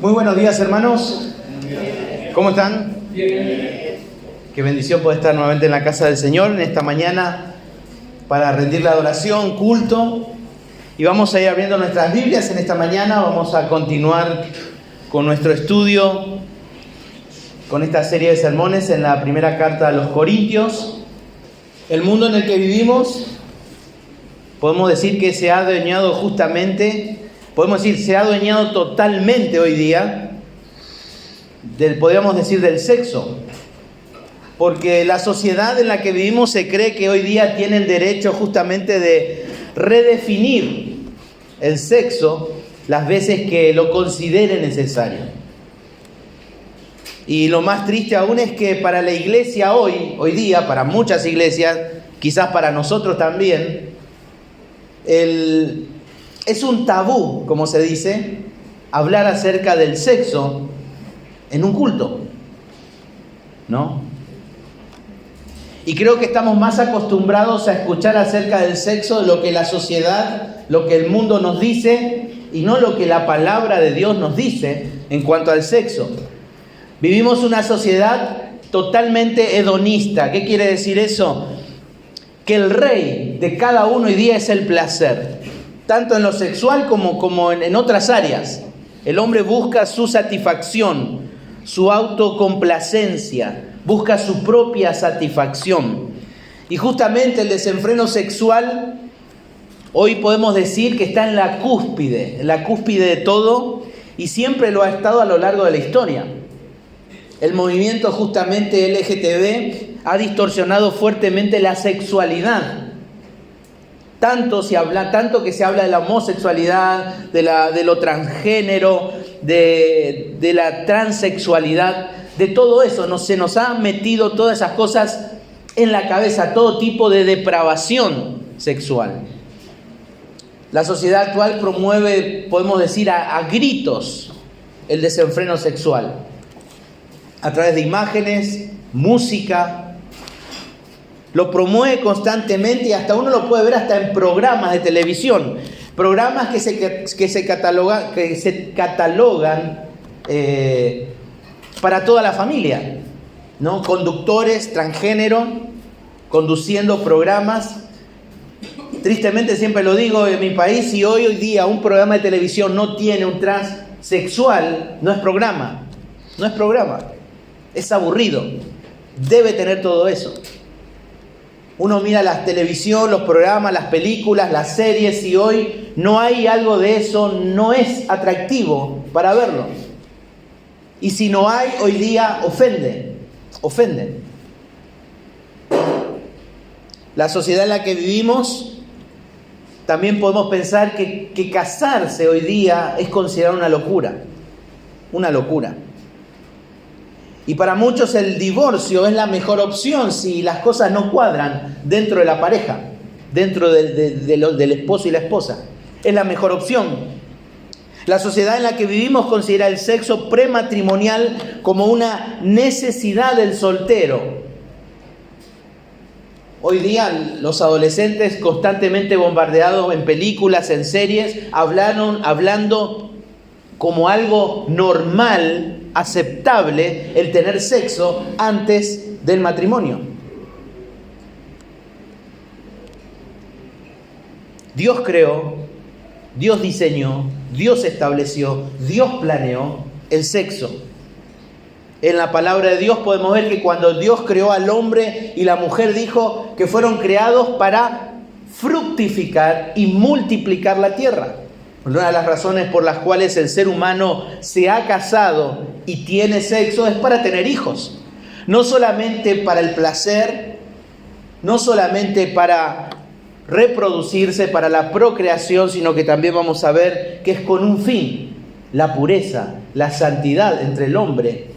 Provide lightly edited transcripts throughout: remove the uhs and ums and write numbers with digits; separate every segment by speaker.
Speaker 1: Muy buenos días, hermanos. ¿Cómo están? Bien. Qué bendición poder estar nuevamente en la casa del Señor en esta mañana para rendir la adoración, culto. Y vamos a ir abriendo nuestras Biblias en esta mañana. Vamos a continuar con nuestro estudio, con esta serie de sermones en la primera carta a los Corintios. El mundo en el que vivimos, podemos decir que se ha adueñado se ha adueñado totalmente hoy día podríamos decir del sexo, porque la sociedad en la que vivimos se cree que hoy día tiene el derecho justamente de redefinir el sexo las veces que lo considere necesario. Y lo más triste aún es que para la iglesia hoy día, para muchas iglesias, quizás para nosotros también, es un tabú, como se dice, hablar acerca del sexo en un culto, ¿no? Y creo que estamos más acostumbrados a escuchar acerca del sexo de lo que la sociedad, lo que el mundo nos dice, y no lo que la palabra de Dios nos dice en cuanto al sexo. Vivimos una sociedad totalmente hedonista. ¿Qué quiere decir eso? Que el rey de cada uno hoy día es el placer, tanto en lo sexual como en otras áreas. El hombre busca su satisfacción, su autocomplacencia, busca su propia satisfacción. Y justamente el desenfreno sexual, hoy podemos decir que está en la cúspide de todo, y siempre lo ha estado a lo largo de la historia. El movimiento justamente LGTB ha distorsionado fuertemente la sexualidad. Tanto que se habla de la homosexualidad, de lo transgénero, de la transexualidad, de todo eso. Se nos ha metido todas esas cosas en la cabeza, todo tipo de depravación sexual. La sociedad actual promueve, podemos decir, a gritos el desenfreno sexual, a través de imágenes, música. Lo promueve constantemente y hasta uno lo puede ver hasta en programas de televisión. Programas que se catalogan para toda la familia, ¿no? Conductores transgénero conduciendo programas. Tristemente siempre lo digo, en mi país, si hoy día un programa de televisión no tiene un transexual, no es programa. No es programa. Es aburrido. Debe tener todo eso. Uno mira la televisión, los programas, las películas, las series, y hoy no hay algo de eso, no es atractivo para verlo. Y si no hay, hoy día ofende. La sociedad en la que vivimos, también podemos pensar que casarse hoy día es considerado una locura. Una locura. Y para muchos el divorcio es la mejor opción si las cosas no cuadran dentro de la pareja, dentro del esposo y la esposa. Es la mejor opción. La sociedad en la que vivimos considera el sexo prematrimonial como una necesidad del soltero. Hoy día los adolescentes constantemente bombardeados en películas, en series, hablando como algo normal, aceptable, el tener sexo antes del matrimonio. Dios creó, Dios diseñó, Dios estableció, Dios planeó el sexo. En la palabra de Dios podemos ver que cuando Dios creó al hombre y la mujer, dijo que fueron creados para fructificar y multiplicar la tierra. Una de las razones por las cuales el ser humano se ha casado y tiene sexo es para tener hijos. No solamente para el placer, no solamente para reproducirse, para la procreación, sino que también vamos a ver que es con un fin: la pureza, la santidad entre el hombre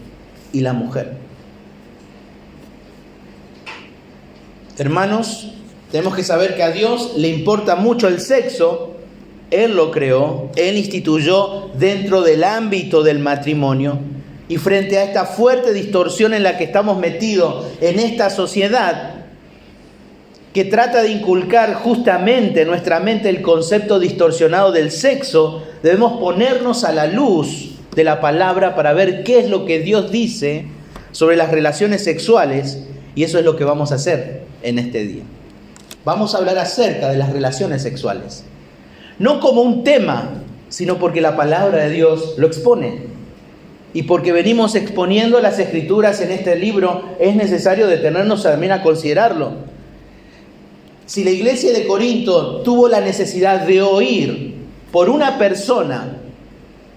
Speaker 1: y la mujer. Hermanos, tenemos que saber que a Dios le importa mucho el sexo. Él lo creó, Él instituyó dentro del ámbito del matrimonio, y frente a esta fuerte distorsión en la que estamos metidos en esta sociedad, que trata de inculcar justamente en nuestra mente el concepto distorsionado del sexo, debemos ponernos a la luz de la palabra para ver qué es lo que Dios dice sobre las relaciones sexuales, y eso es lo que vamos a hacer en este día. Vamos a hablar acerca de las relaciones sexuales, no como un tema, sino porque la palabra de Dios lo expone. Y porque venimos exponiendo las Escrituras en este libro, es necesario detenernos también a considerarlo. Si la iglesia de Corinto tuvo la necesidad de oír por una persona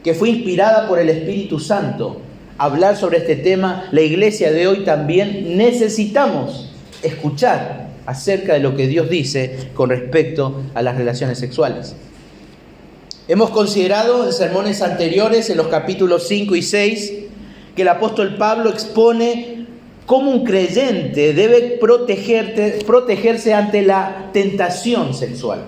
Speaker 1: que fue inspirada por el Espíritu Santo hablar sobre este tema, la iglesia de hoy también necesitamos escuchar acerca de lo que Dios dice con respecto a las relaciones sexuales. Hemos considerado en sermones anteriores, en los capítulos 5 y 6, que el apóstol Pablo expone cómo un creyente debe protegerse ante la tentación sexual.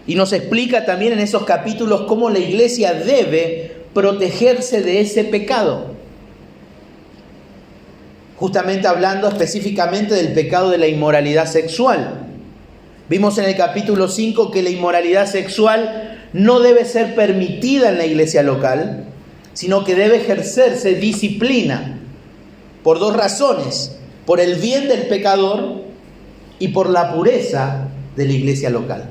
Speaker 1: Y nos explica también en esos capítulos cómo la iglesia debe protegerse de ese pecado. Justamente hablando específicamente del pecado de la inmoralidad sexual. Vimos en el capítulo 5 que la inmoralidad sexual no debe ser permitida en la iglesia local, sino que debe ejercerse disciplina por dos razones: por el bien del pecador y por la pureza de la iglesia local.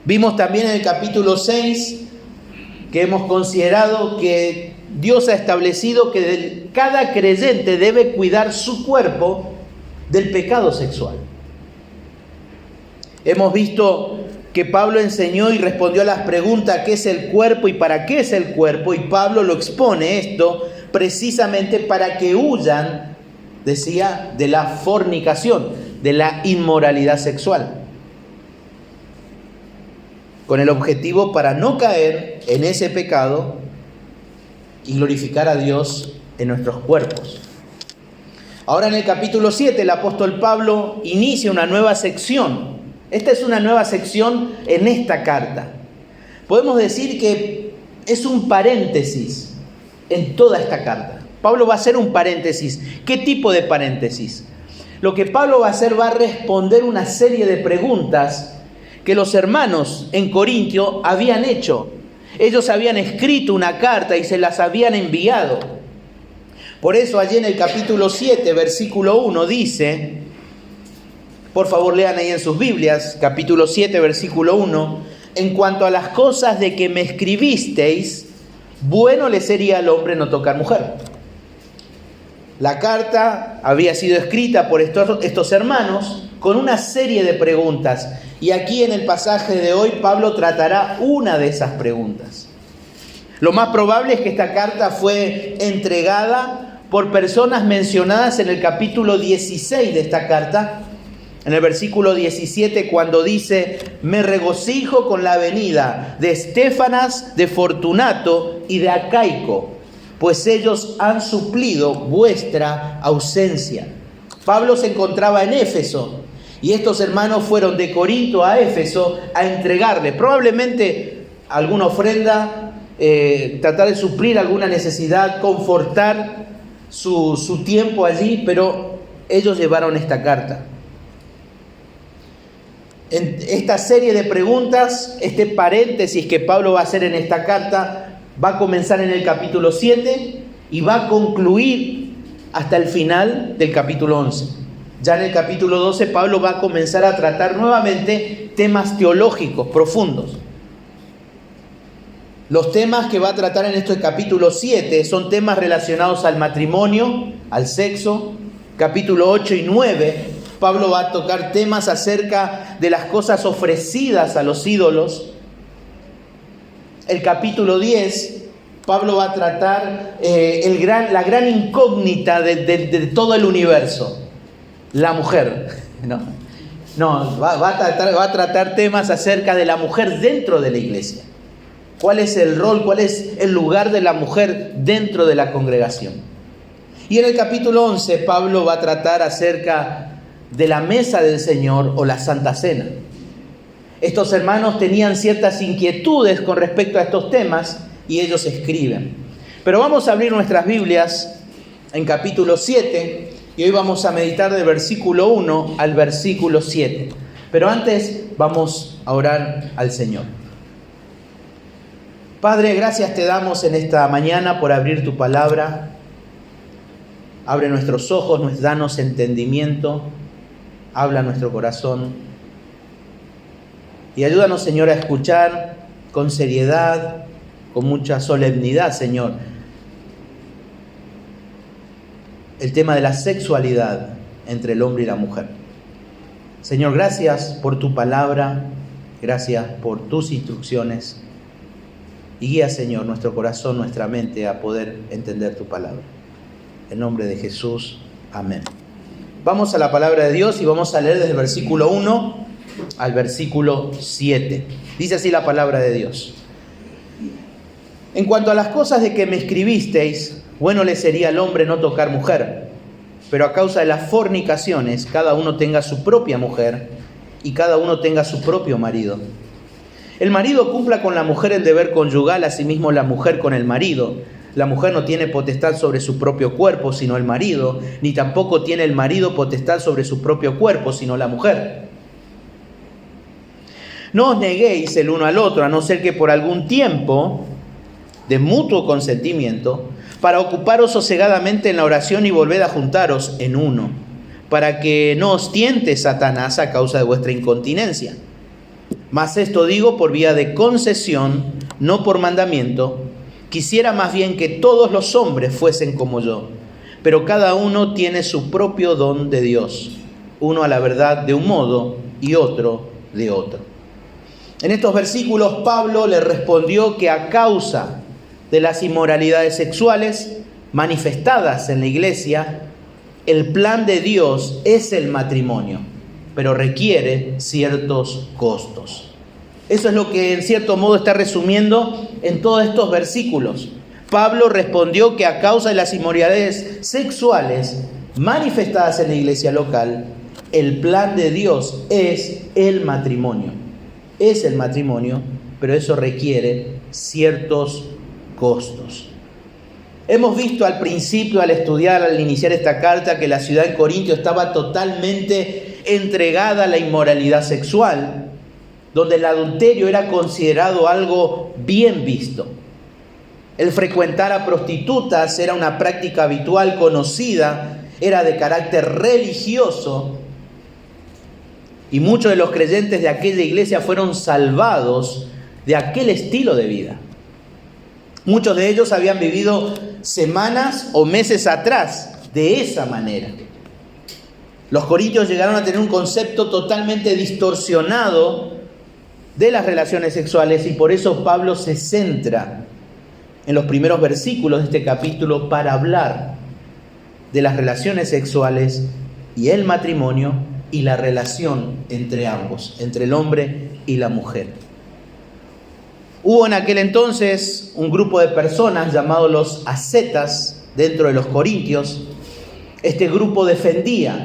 Speaker 1: Vimos también en el capítulo 6 que hemos considerado que Dios ha establecido que cada creyente debe cuidar su cuerpo del pecado sexual. Hemos visto que Pablo enseñó y respondió a las preguntas: ¿qué es el cuerpo y para qué es el cuerpo? Y Pablo lo expone esto precisamente para que huyan, decía, de la fornicación, de la inmoralidad sexual, con el objetivo para no caer en ese pecado y glorificar a Dios en nuestros cuerpos. Ahora en el capítulo 7 el apóstol Pablo inicia una nueva sección. Esta es una nueva sección en esta carta. Podemos decir que es un paréntesis en toda esta carta. Pablo va a hacer un paréntesis. ¿Qué tipo de paréntesis? Lo que Pablo va a hacer, va a responder una serie de preguntas que los hermanos en Corintio habían hecho. Ellos habían escrito una carta y se las habían enviado. Por eso allí en el capítulo 7, versículo 1 dice, por favor lean ahí en sus Biblias, capítulo 7, versículo 1, en cuanto a las cosas de que me escribisteis, bueno le sería al hombre no tocar mujer. La carta había sido escrita por estos hermanos con una serie de preguntas. Y aquí en el pasaje de hoy Pablo tratará una de esas preguntas. Lo más probable es que esta carta fue entregada por personas mencionadas en el capítulo 16 de esta carta. En el versículo 17, cuando dice: me regocijo con la venida de Estéfanas, de Fortunato y de Acaico, pues ellos han suplido vuestra ausencia. Pablo se encontraba en Éfeso y estos hermanos fueron de Corinto a Éfeso a entregarle probablemente alguna ofrenda, tratar de suplir alguna necesidad, confortar su tiempo allí, pero ellos llevaron esta carta. En esta serie de preguntas, este paréntesis que Pablo va a hacer en esta carta, va a comenzar en el capítulo 7 y va a concluir hasta el final del capítulo 11. Ya en el capítulo 12 Pablo va a comenzar a tratar nuevamente temas teológicos profundos. Los temas que va a tratar en este capítulo 7 son temas relacionados al matrimonio, al sexo. Capítulo 8 y 9, Pablo va a tocar temas acerca de las cosas ofrecidas a los ídolos. El capítulo 10, Pablo va a tratar la gran incógnita de todo el universo, la mujer. Va a tratar temas acerca de la mujer dentro de la iglesia. ¿Cuál es el rol, cuál es el lugar de la mujer dentro de la congregación? Y en el capítulo 11, Pablo va a tratar acerca de la mesa del Señor o la Santa Cena. Estos hermanos tenían ciertas inquietudes con respecto a estos temas y ellos escriben. Pero vamos a abrir nuestras Biblias en capítulo 7 y hoy vamos a meditar del versículo 1 al versículo 7. Pero antes vamos a orar al Señor. Padre, gracias te damos en esta mañana por abrir tu palabra. Abre nuestros ojos, danos entendimiento, habla nuestro corazón. Y ayúdanos, Señor, a escuchar con seriedad, con mucha solemnidad, Señor, el tema de la sexualidad entre el hombre y la mujer. Señor, gracias por tu palabra, gracias por tus instrucciones. Y guía, Señor, nuestro corazón, nuestra mente a poder entender tu palabra. En nombre de Jesús, amén. Vamos a la palabra de Dios y vamos a leer desde el versículo 1 al versículo 7. Dice así la palabra de Dios. En cuanto a las cosas de que me escribisteis, bueno le sería al hombre no tocar mujer, pero a causa de las fornicaciones, cada uno tenga su propia mujer y cada uno tenga su propio marido. El marido cumpla con la mujer el deber conyugal, asimismo la mujer con el marido. La mujer no tiene potestad sobre su propio cuerpo, sino el marido, ni tampoco tiene el marido potestad sobre su propio cuerpo, sino la mujer. No os neguéis el uno al otro, a no ser que por algún tiempo de mutuo consentimiento, para ocuparos sosegadamente en la oración y volved a juntaros en uno, para que no os tiente Satanás a causa de vuestra incontinencia. Mas esto digo por vía de concesión, no por mandamiento. Quisiera más bien que todos los hombres fuesen como yo, pero cada uno tiene su propio don de Dios, uno a la verdad de un modo y otro de otro. En estos versículos Pablo le respondió que a causa de las inmoralidades sexuales manifestadas en la iglesia, el plan de Dios es el matrimonio, pero requiere ciertos costos. Eso es lo que en cierto modo está resumiendo en todos estos versículos. Pablo respondió que a causa de las inmoralidades sexuales manifestadas en la iglesia local, el plan de Dios es el matrimonio. Es el matrimonio, pero eso requiere ciertos costos. Hemos visto al principio, al iniciar esta carta, que la ciudad de Corintio estaba totalmente entregada a la inmoralidad sexual, donde el adulterio era considerado algo bien visto. El frecuentar a prostitutas era una práctica habitual, conocida, era de carácter religioso, y muchos de los creyentes de aquella iglesia fueron salvados de aquel estilo de vida. Muchos de ellos habían vivido semanas o meses atrás de esa manera. Los corintios llegaron a tener un concepto totalmente distorsionado de las relaciones sexuales y por eso Pablo se centra en los primeros versículos de este capítulo para hablar de las relaciones sexuales y el matrimonio y la relación entre ambos, entre el hombre y la mujer. Hubo en aquel entonces un grupo de personas llamados los ascetas dentro de los corintios. Este grupo defendía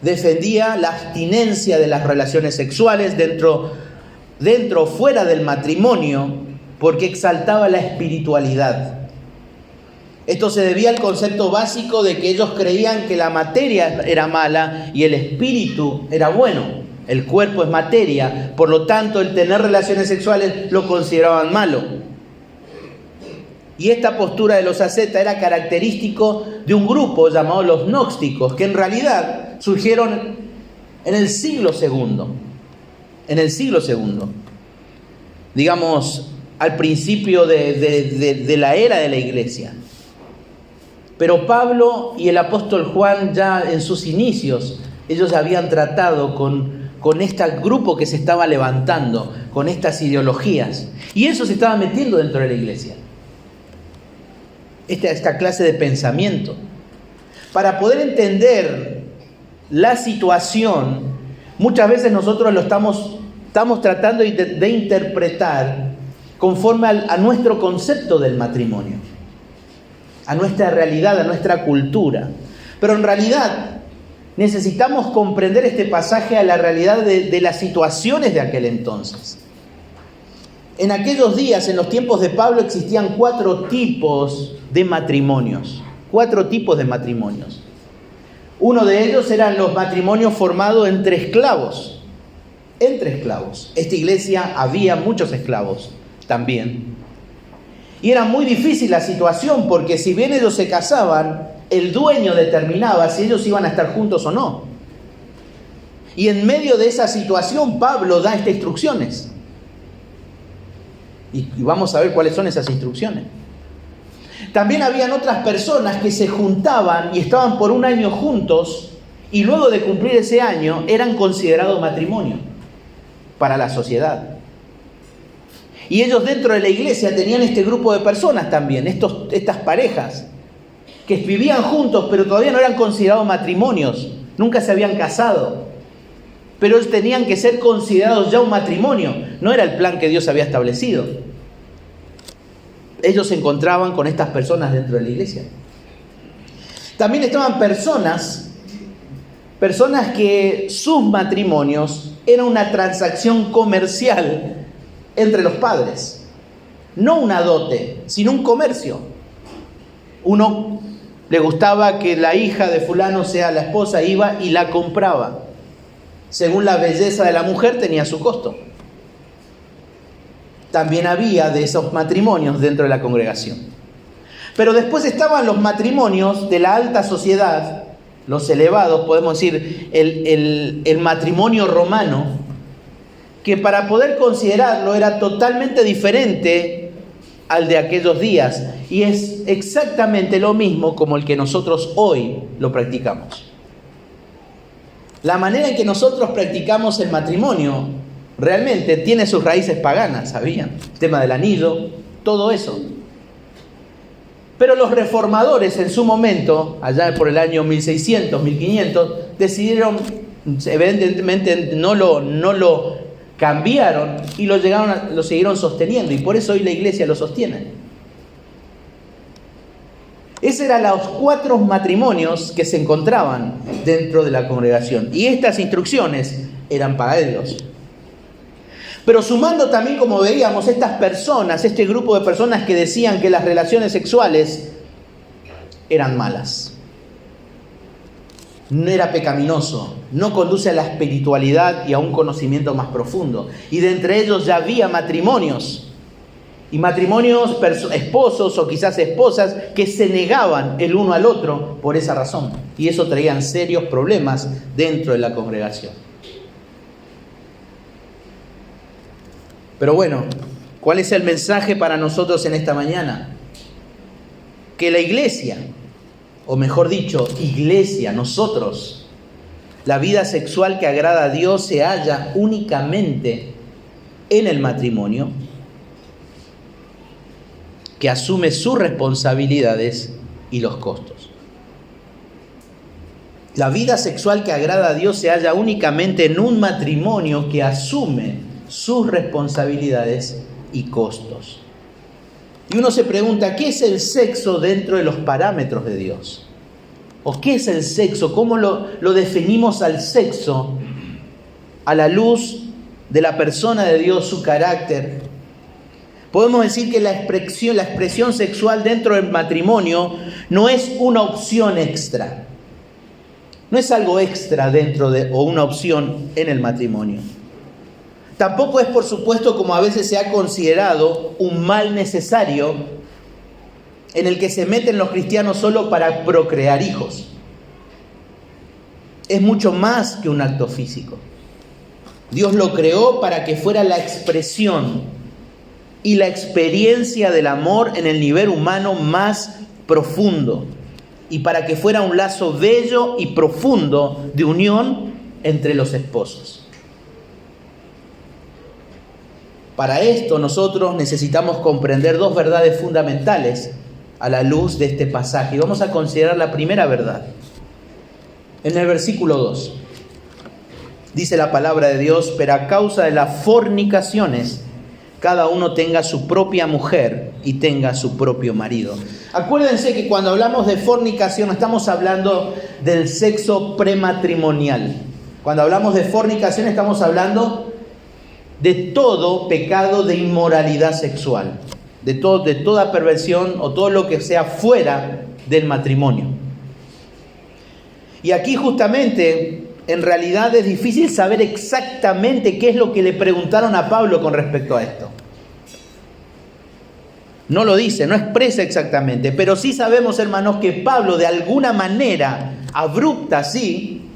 Speaker 1: la abstinencia de las relaciones sexuales dentro o fuera del matrimonio, porque exaltaba la espiritualidad. Esto se debía al concepto básico de que ellos creían que la materia era mala y el espíritu era bueno. El cuerpo es materia, por lo tanto el tener relaciones sexuales lo consideraban malo. Y esta postura de los ascetas era característico de un grupo llamado los gnósticos, que en realidad surgieron en el siglo II. En el siglo II. Digamos, al principio de la era de la iglesia. Pero Pablo y el apóstol Juan ya en sus inicios, ellos habían tratado con este grupo que se estaba levantando, con estas ideologías. Y eso se estaba metiendo dentro de la iglesia. Esta clase de pensamiento. Para poder entender la situación, muchas veces nosotros lo estamos tratando de interpretar conforme a nuestro concepto del matrimonio, a nuestra realidad, a nuestra cultura. Pero en realidad necesitamos comprender este pasaje a la realidad de las situaciones de aquel entonces. En aquellos días, en los tiempos de Pablo, existían 4 tipos de matrimonios. 4 tipos de matrimonios. Uno de ellos eran los matrimonios formados entre esclavos. Entre esclavos. Esta iglesia había muchos esclavos también. Y era muy difícil la situación, porque si bien ellos se casaban, el dueño determinaba si ellos iban a estar juntos o no. Y en medio de esa situación, Pablo da estas instrucciones. Y vamos a ver cuáles son esas instrucciones. También habían otras personas que se juntaban y estaban por un año juntos, y luego de cumplir ese año eran considerados matrimonio para la sociedad. Y ellos dentro de la iglesia tenían este grupo de personas también, estas parejas, que vivían juntos pero todavía no eran considerados matrimonios, nunca se habían casado, pero ellos tenían que ser considerados ya un matrimonio, no era el plan que Dios había establecido. Ellos se encontraban con estas personas dentro de la iglesia. También estaban personas que sus matrimonios eran una transacción comercial entre los padres, no una dote, sino un comercio. Uno le gustaba que la hija de fulano sea la esposa, iba y la compraba. Según la belleza de la mujer tenía su costo. También había de esos matrimonios dentro de la congregación. Pero después estaban los matrimonios de la alta sociedad, los elevados, podemos decir, el matrimonio romano, que para poder considerarlo era totalmente diferente al de aquellos días, y es exactamente lo mismo como el que nosotros hoy lo practicamos. La manera en que nosotros practicamos el matrimonio realmente tiene sus raíces paganas, ¿sabían? El tema del anillo, todo eso. Pero los reformadores en su momento, allá por el año 1600, 1500, decidieron, evidentemente no lo cambiaron y lo siguieron sosteniendo, y por eso hoy la iglesia lo sostiene. Esos eran los 4 matrimonios que se encontraban dentro de la congregación, y estas instrucciones eran para ellos. Pero sumando también, como veíamos, estas personas, este grupo de personas que decían que las relaciones sexuales eran malas, no era pecaminoso, no conduce a la espiritualidad y a un conocimiento más profundo. Y de entre ellos ya había matrimonios, y matrimonios, esposos o quizás esposas que se negaban el uno al otro por esa razón. Y eso traían serios problemas dentro de la congregación. Pero bueno, ¿cuál es el mensaje para nosotros en esta mañana? Que la iglesia, o mejor dicho, iglesia, nosotros, la vida sexual que agrada a Dios se halla únicamente en el matrimonio, que asume sus responsabilidades y los costos. La vida sexual que agrada a Dios se halla únicamente en un matrimonio que asume sus responsabilidades y costos. Y uno se pregunta, ¿qué es el sexo dentro de los parámetros de Dios? ¿O qué es el sexo? ¿Cómo lo definimos al sexo a la luz de la persona de Dios, su carácter? Podemos decir que la expresión sexual dentro del matrimonio no es una opción extra. No es algo extra o una opción en el matrimonio. Tampoco es, por supuesto, como a veces se ha considerado, un mal necesario en el que se meten los cristianos solo para procrear hijos. Es mucho más que un acto físico. Dios lo creó para que fuera la expresión y la experiencia del amor en el nivel humano más profundo, y para que fuera un lazo bello y profundo de unión entre los esposos. Para esto nosotros necesitamos comprender 2 verdades fundamentales a la luz de este pasaje. Y vamos a considerar la primera verdad. En el versículo 2 dice la palabra de Dios: pero a causa de las fornicaciones, cada uno tenga su propia mujer y tenga su propio marido. Acuérdense que cuando hablamos de fornicación estamos hablando del sexo prematrimonial. Cuando hablamos de fornicación estamos hablando de todo pecado de inmoralidad sexual, de toda perversión o todo lo que sea fuera del matrimonio. Y aquí justamente, en realidad es difícil saber exactamente qué es lo que le preguntaron a Pablo con respecto a esto. No lo dice, no expresa exactamente, pero sí sabemos, hermanos, que Pablo de alguna manera abrupta, sí,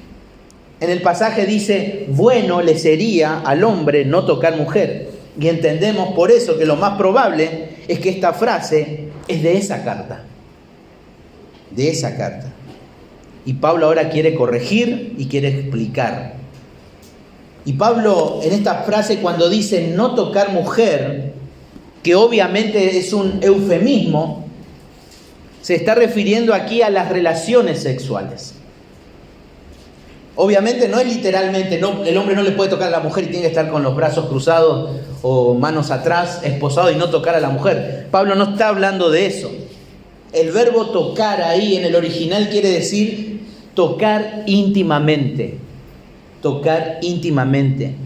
Speaker 1: en el pasaje dice, bueno le sería al hombre no tocar mujer. Y entendemos por eso que lo más probable es que esta frase es de esa carta. De esa carta. Y Pablo ahora quiere corregir y quiere explicar. Y Pablo en esta frase cuando dice no tocar mujer, que obviamente es un eufemismo, se está refiriendo aquí a las relaciones sexuales. Obviamente no es literalmente, no, el hombre no le puede tocar a la mujer y tiene que estar con los brazos cruzados o manos atrás, esposado y no tocar a la mujer. Pablo no está hablando de eso. El verbo tocar ahí en el original quiere decir tocar íntimamente. Tocar íntimamente.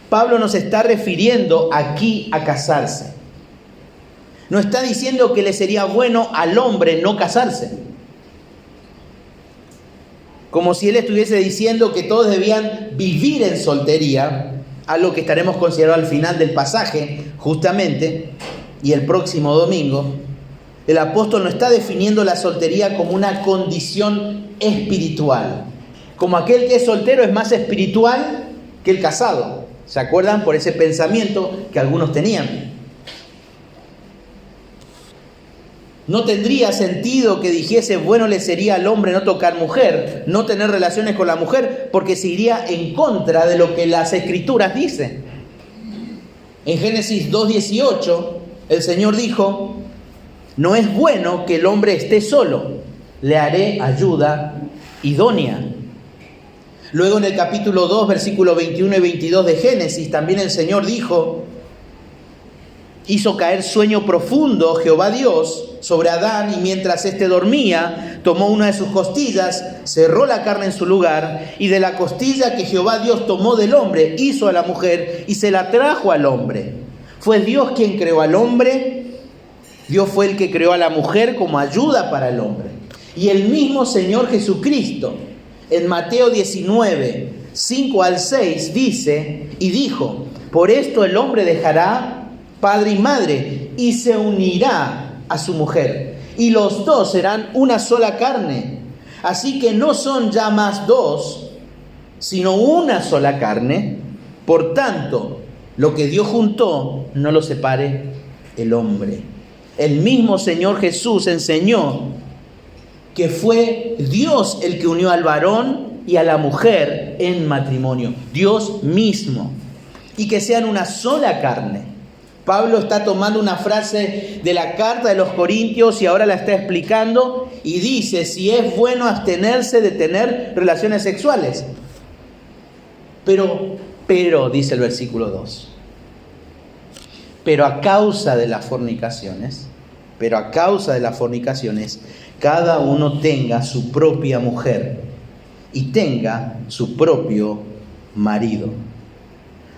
Speaker 1: Pablo nos está refiriendo aquí a casarse. No está diciendo que le sería bueno al hombre no casarse. Como si él estuviese diciendo que todos debían vivir en soltería, algo que estaremos considerando al final del pasaje, justamente, y el próximo domingo. El apóstol no está definiendo la soltería como una condición espiritual. Como aquel que es soltero es más espiritual que el casado. ¿Se acuerdan? Por ese pensamiento que algunos tenían. No tendría sentido que dijese, bueno le sería al hombre no tocar mujer, no tener relaciones con la mujer, porque se iría en contra de lo que las Escrituras dicen. En Génesis 2:18, el Señor dijo, no es bueno que el hombre esté solo, le haré ayuda idónea. Luego en el capítulo 2, versículos 21 y 22 de Génesis, también el Señor dijo, hizo caer sueño profundo Jehová Dios sobre Adán y mientras éste dormía, tomó una de sus costillas, cerró la carne en su lugar y de la costilla que Jehová Dios tomó del hombre, hizo a la mujer y se la trajo al hombre. Fue Dios quien creó al hombre, Dios fue el que creó a la mujer como ayuda para el hombre. Y el mismo Señor Jesucristo, en Mateo 19, 5 al 6, dice y dijo, por esto el hombre dejará padre y madre y se unirá a su mujer y los dos serán una sola carne. Así que no son ya más dos, sino una sola carne. Por tanto, lo que Dios juntó, no lo separe el hombre. El mismo Señor Jesús enseñó que fue Dios el que unió al varón y a la mujer en matrimonio. Dios mismo. Y que sean una sola carne. Pablo está tomando una frase de la carta de los Corintios y ahora la está explicando y dice si es bueno abstenerse de tener relaciones sexuales. Pero, dice el versículo 2, pero a causa de las fornicaciones, cada uno tenga su propia mujer y tenga su propio marido.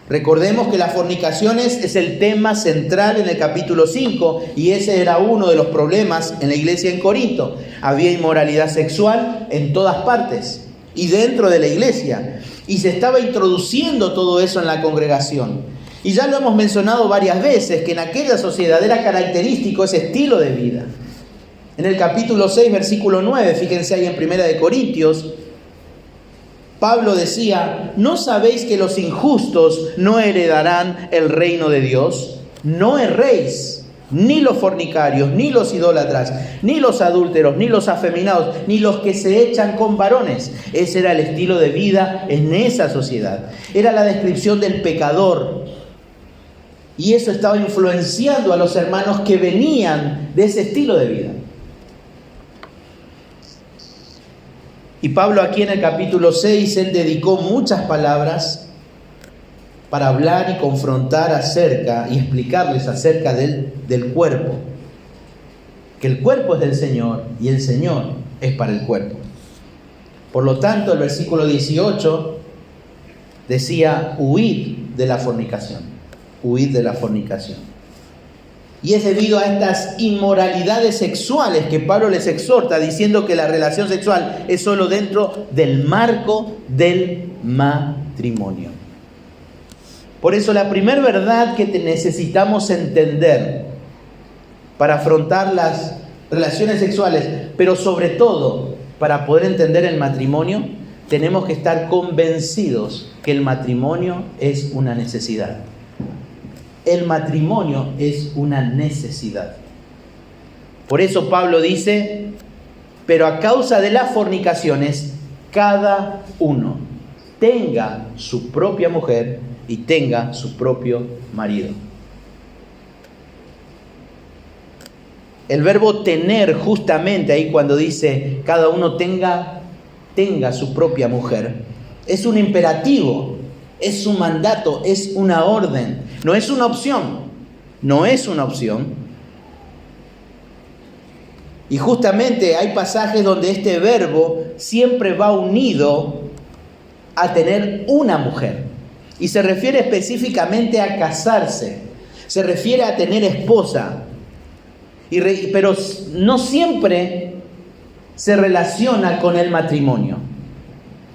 Speaker 1: Recordemos que las fornicaciones es el tema central en el capítulo 5 y ese era uno de los problemas en la iglesia en Corinto. Había inmoralidad sexual en todas partes y dentro de la iglesia y se estaba introduciendo todo eso en la congregación. Y ya lo hemos mencionado varias veces que en aquella sociedad era característico ese estilo de vida. En el capítulo 6, versículo 9, fíjense ahí en 1 Corintios, Pablo decía, ¿no sabéis que los injustos no heredarán el reino de Dios? No erréis, ni los fornicarios, ni los idólatras, ni los adúlteros, ni los afeminados, ni los que se echan con varones. Ese era el estilo de vida en esa sociedad. Era la descripción del pecador. Y eso estaba influenciando a los hermanos que venían de ese estilo de vida. Y Pablo aquí en el capítulo 6, él dedicó muchas palabras para hablar y confrontar acerca y explicarles acerca del cuerpo. Que el cuerpo es del Señor y el Señor es para el cuerpo. Por lo tanto, el versículo 18 decía, huid de la fornicación. Huid de la fornicación. Y es debido a estas inmoralidades sexuales que Pablo les exhorta diciendo que la relación sexual es solo dentro del marco del matrimonio. Por eso la primera verdad que necesitamos entender para afrontar las relaciones sexuales, pero sobre todo para poder entender el matrimonio, tenemos que estar convencidos que el matrimonio es una necesidad. El matrimonio es una necesidad. Por eso Pablo dice, pero a causa de las fornicaciones, cada uno tenga su propia mujer y tenga su propio marido. El verbo tener, justamente ahí cuando dice cada uno tenga su propia mujer, es un imperativo, es un mandato, es una orden, no es una opción, no es una opción. Y justamente hay pasajes donde este verbo siempre va unido a tener una mujer. Y se refiere específicamente a casarse, se refiere a tener esposa. Pero no siempre se relaciona con el matrimonio,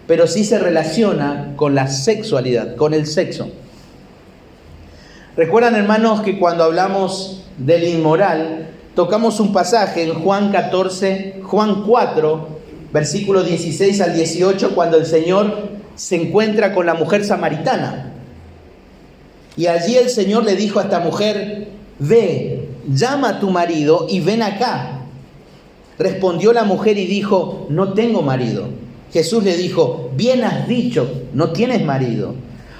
Speaker 1: pero sí se relaciona con la sexualidad, con el sexo. ¿Recuerdan, hermanos, que cuando hablamos del inmoral, tocamos un pasaje en Juan 4, versículos 16 al 18, cuando el Señor se encuentra con la mujer samaritana? Y allí el Señor le dijo a esta mujer, ve, llama a tu marido y ven acá. Respondió la mujer y dijo, no tengo marido. Jesús le dijo, bien has dicho, no tienes marido,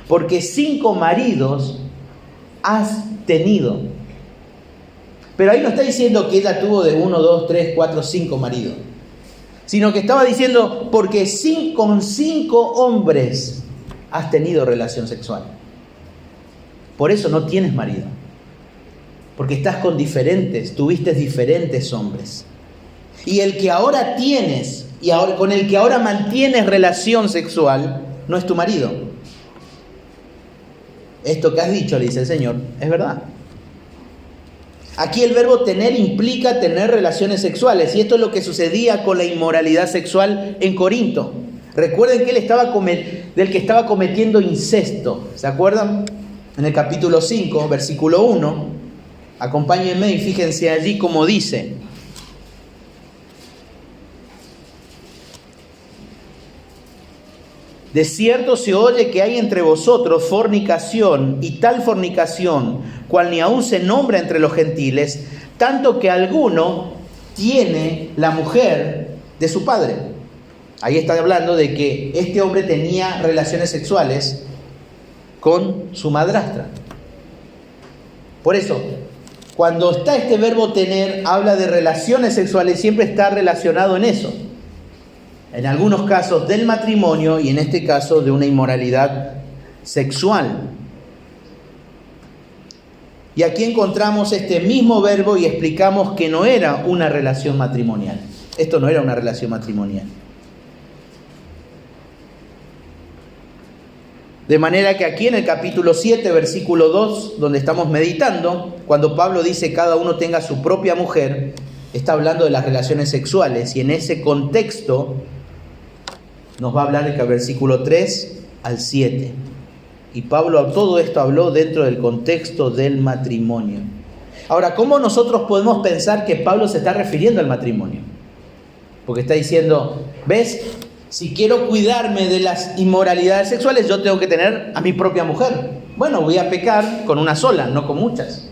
Speaker 1: porque 5 maridos has tenido. Pero ahí no está diciendo que ella tuvo de 1, 2, 3, 4, 5 maridos, sino que estaba diciendo, porque con 5 hombres has tenido relación sexual. Por eso no tienes marido. Porque estás tuviste diferentes hombres. Y el que ahora tienes, con el que ahora mantienes relación sexual, no es tu marido. Esto que has dicho, le dice el Señor, es verdad. Aquí el verbo tener implica tener relaciones sexuales. Y esto es lo que sucedía con la inmoralidad sexual en Corinto. Recuerden que del que estaba cometiendo incesto. ¿Se acuerdan? En el capítulo 5, versículo 1. Acompáñenme y fíjense allí cómo dice. De cierto se oye que hay entre vosotros fornicación, y tal fornicación, cual ni aún se nombra entre los gentiles, tanto que alguno tiene la mujer de su padre. Ahí está hablando de que este hombre tenía relaciones sexuales con su madrastra. Por eso, cuando está este verbo tener, habla de relaciones sexuales, siempre está relacionado en eso. En algunos casos del matrimonio y en este caso de una inmoralidad sexual. Y aquí encontramos este mismo verbo y explicamos que no era una relación matrimonial. Esto no era una relación matrimonial. De manera que aquí en el capítulo 7, versículo 2, donde estamos meditando, cuando Pablo dice cada uno tenga su propia mujer, está hablando de las relaciones sexuales. Y en ese contexto nos va a hablar el versículo 3 al 7. Y Pablo todo esto habló dentro del contexto del matrimonio. Ahora, ¿cómo nosotros podemos pensar que Pablo se está refiriendo al matrimonio? Porque está diciendo, ¿ves? Si quiero cuidarme de las inmoralidades sexuales, yo tengo que tener a mi propia mujer. Bueno, voy a pecar con una sola, no con muchas.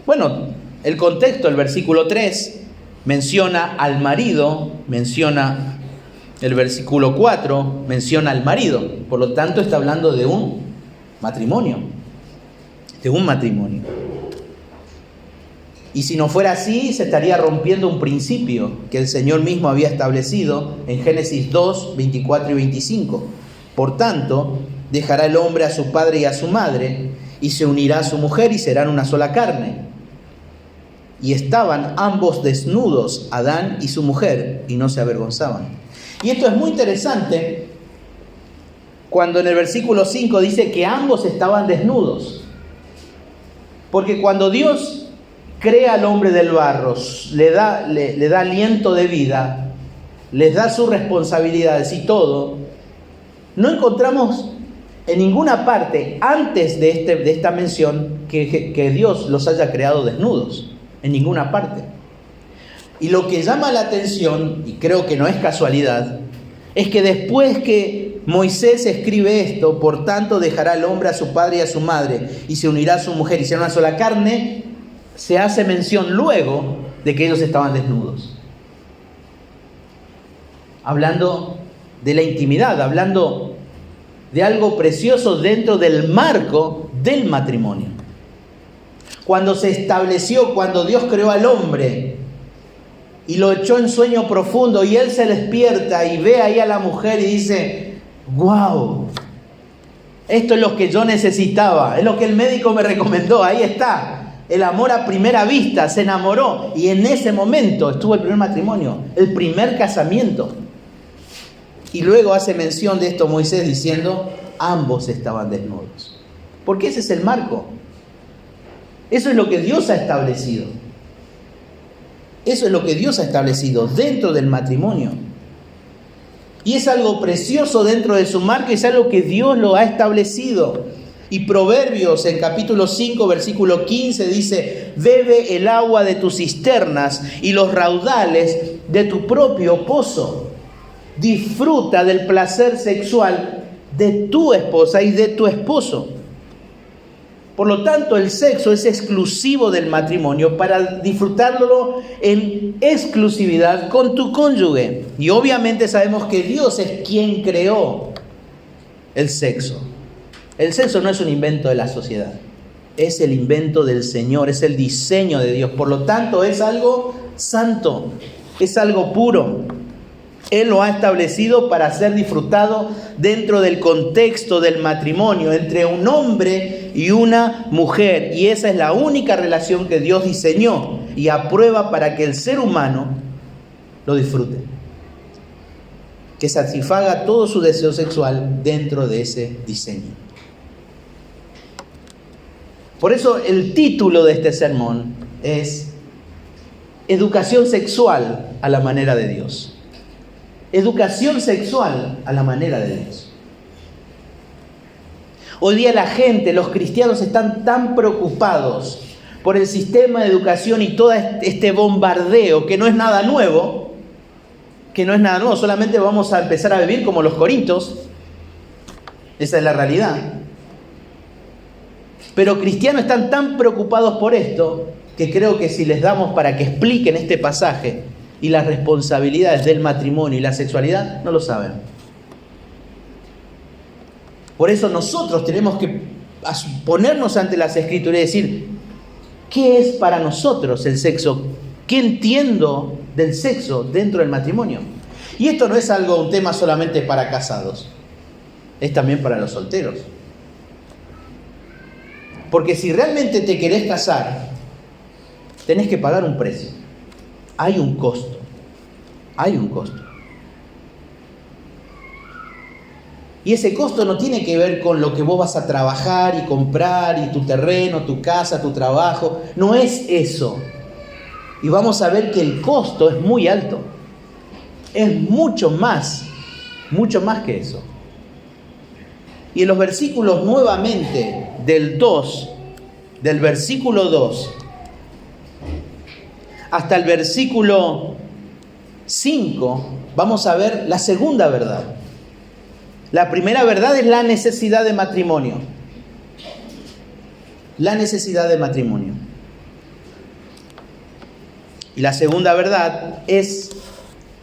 Speaker 1: Bueno, el contexto, el versículo 3, menciona al marido, menciona el versículo 4, menciona al marido. Por lo tanto, está hablando de un matrimonio. De un matrimonio. Y si no fuera así, se estaría rompiendo un principio que el Señor mismo había establecido en Génesis 2, 24 y 25. Por tanto, dejará el hombre a su padre y a su madre, y se unirá a su mujer y serán una sola carne. Y estaban ambos desnudos, Adán y su mujer, y no se avergonzaban. Y esto es muy interesante cuando en el versículo 5 dice que ambos estaban desnudos. Porque cuando Dios crea al hombre del barro, le da aliento de vida, les da sus responsabilidades y todo, no encontramos en ninguna parte antes de esta mención que Dios los haya creado desnudos. en ninguna parte. Y lo que llama la atención, y creo que no es casualidad, es que después que Moisés escribe esto, por tanto dejará el hombre a su padre y a su madre, y se unirá a su mujer, y será una sola carne, se hace mención luego de que ellos estaban desnudos. Hablando de la intimidad, hablando de algo precioso dentro del marco del matrimonio. Cuando se estableció, cuando Dios creó al hombre y lo echó en sueño profundo, y él se despierta y ve ahí a la mujer y dice: ¡wow! Esto es lo que yo necesitaba, es lo que el médico me recomendó, ahí está. El amor a primera vista, se enamoró, y en ese momento estuvo el primer matrimonio, el primer casamiento. Y luego hace mención de esto Moisés diciendo: ambos estaban desnudos. Porque ese es el marco. Eso es lo que Dios ha establecido. Eso es lo que Dios ha establecido dentro del matrimonio. Y es algo precioso dentro de su marco, es algo que Dios lo ha establecido. Y Proverbios en capítulo 5, versículo 15 dice: bebe el agua de tus cisternas y los raudales de tu propio pozo. Disfruta del placer sexual de tu esposa y de tu esposo. Por lo tanto, el sexo es exclusivo del matrimonio para disfrutarlo en exclusividad con tu cónyuge. Y obviamente sabemos que Dios es quien creó el sexo. El sexo no es un invento de la sociedad, es el invento del Señor, es el diseño de Dios. Por lo tanto, es algo santo, es algo puro. Él lo ha establecido para ser disfrutado dentro del contexto del matrimonio entre un hombre y una mujer. Y esa es la única relación que Dios diseñó y aprueba para que el ser humano lo disfrute. Que satisfaga todo su deseo sexual dentro de ese diseño. Por eso el título de este sermón es Educación sexual a la manera de Dios. Educación sexual a la manera de Dios. Hoy día la gente, los cristianos, están tan preocupados por el sistema de educación y todo este bombardeo que no es nada nuevo, solamente vamos a empezar a vivir como los corintios. Esa es la realidad. Pero cristianos están tan preocupados por esto que creo que si les damos para que expliquen este pasaje y las responsabilidades del matrimonio y la sexualidad, no lo saben. Por eso nosotros tenemos que ponernos ante las Escrituras y decir: ¿qué es para nosotros el sexo? ¿Qué entiendo del sexo dentro del matrimonio? Y esto no es un tema solamente para casados, es también para los solteros. Porque si realmente te querés casar, tenés que pagar un precio. Hay un costo. Y ese costo no tiene que ver con lo que vos vas a trabajar y comprar y tu terreno, tu casa, tu trabajo. No es eso. Y vamos a ver que el costo es muy alto. Es mucho más que eso. Y en los versículos nuevamente del versículo 2 hasta el versículo 5, vamos a ver la segunda verdad. La primera verdad es la necesidad de matrimonio. La necesidad de matrimonio. Y la segunda verdad es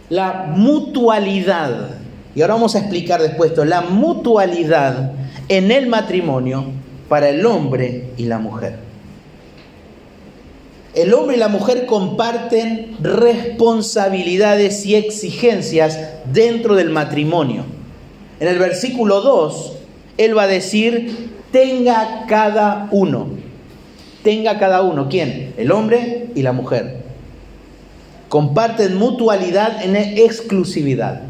Speaker 1: la mutualidad. Y ahora vamos a explicar después esto. La mutualidad en el matrimonio para el hombre y la mujer. El hombre y la mujer comparten responsabilidades y exigencias dentro del matrimonio. En el versículo 2, él va a decir: tenga cada uno. Tenga cada uno. ¿Quién? El hombre y la mujer. Comparten mutualidad en exclusividad.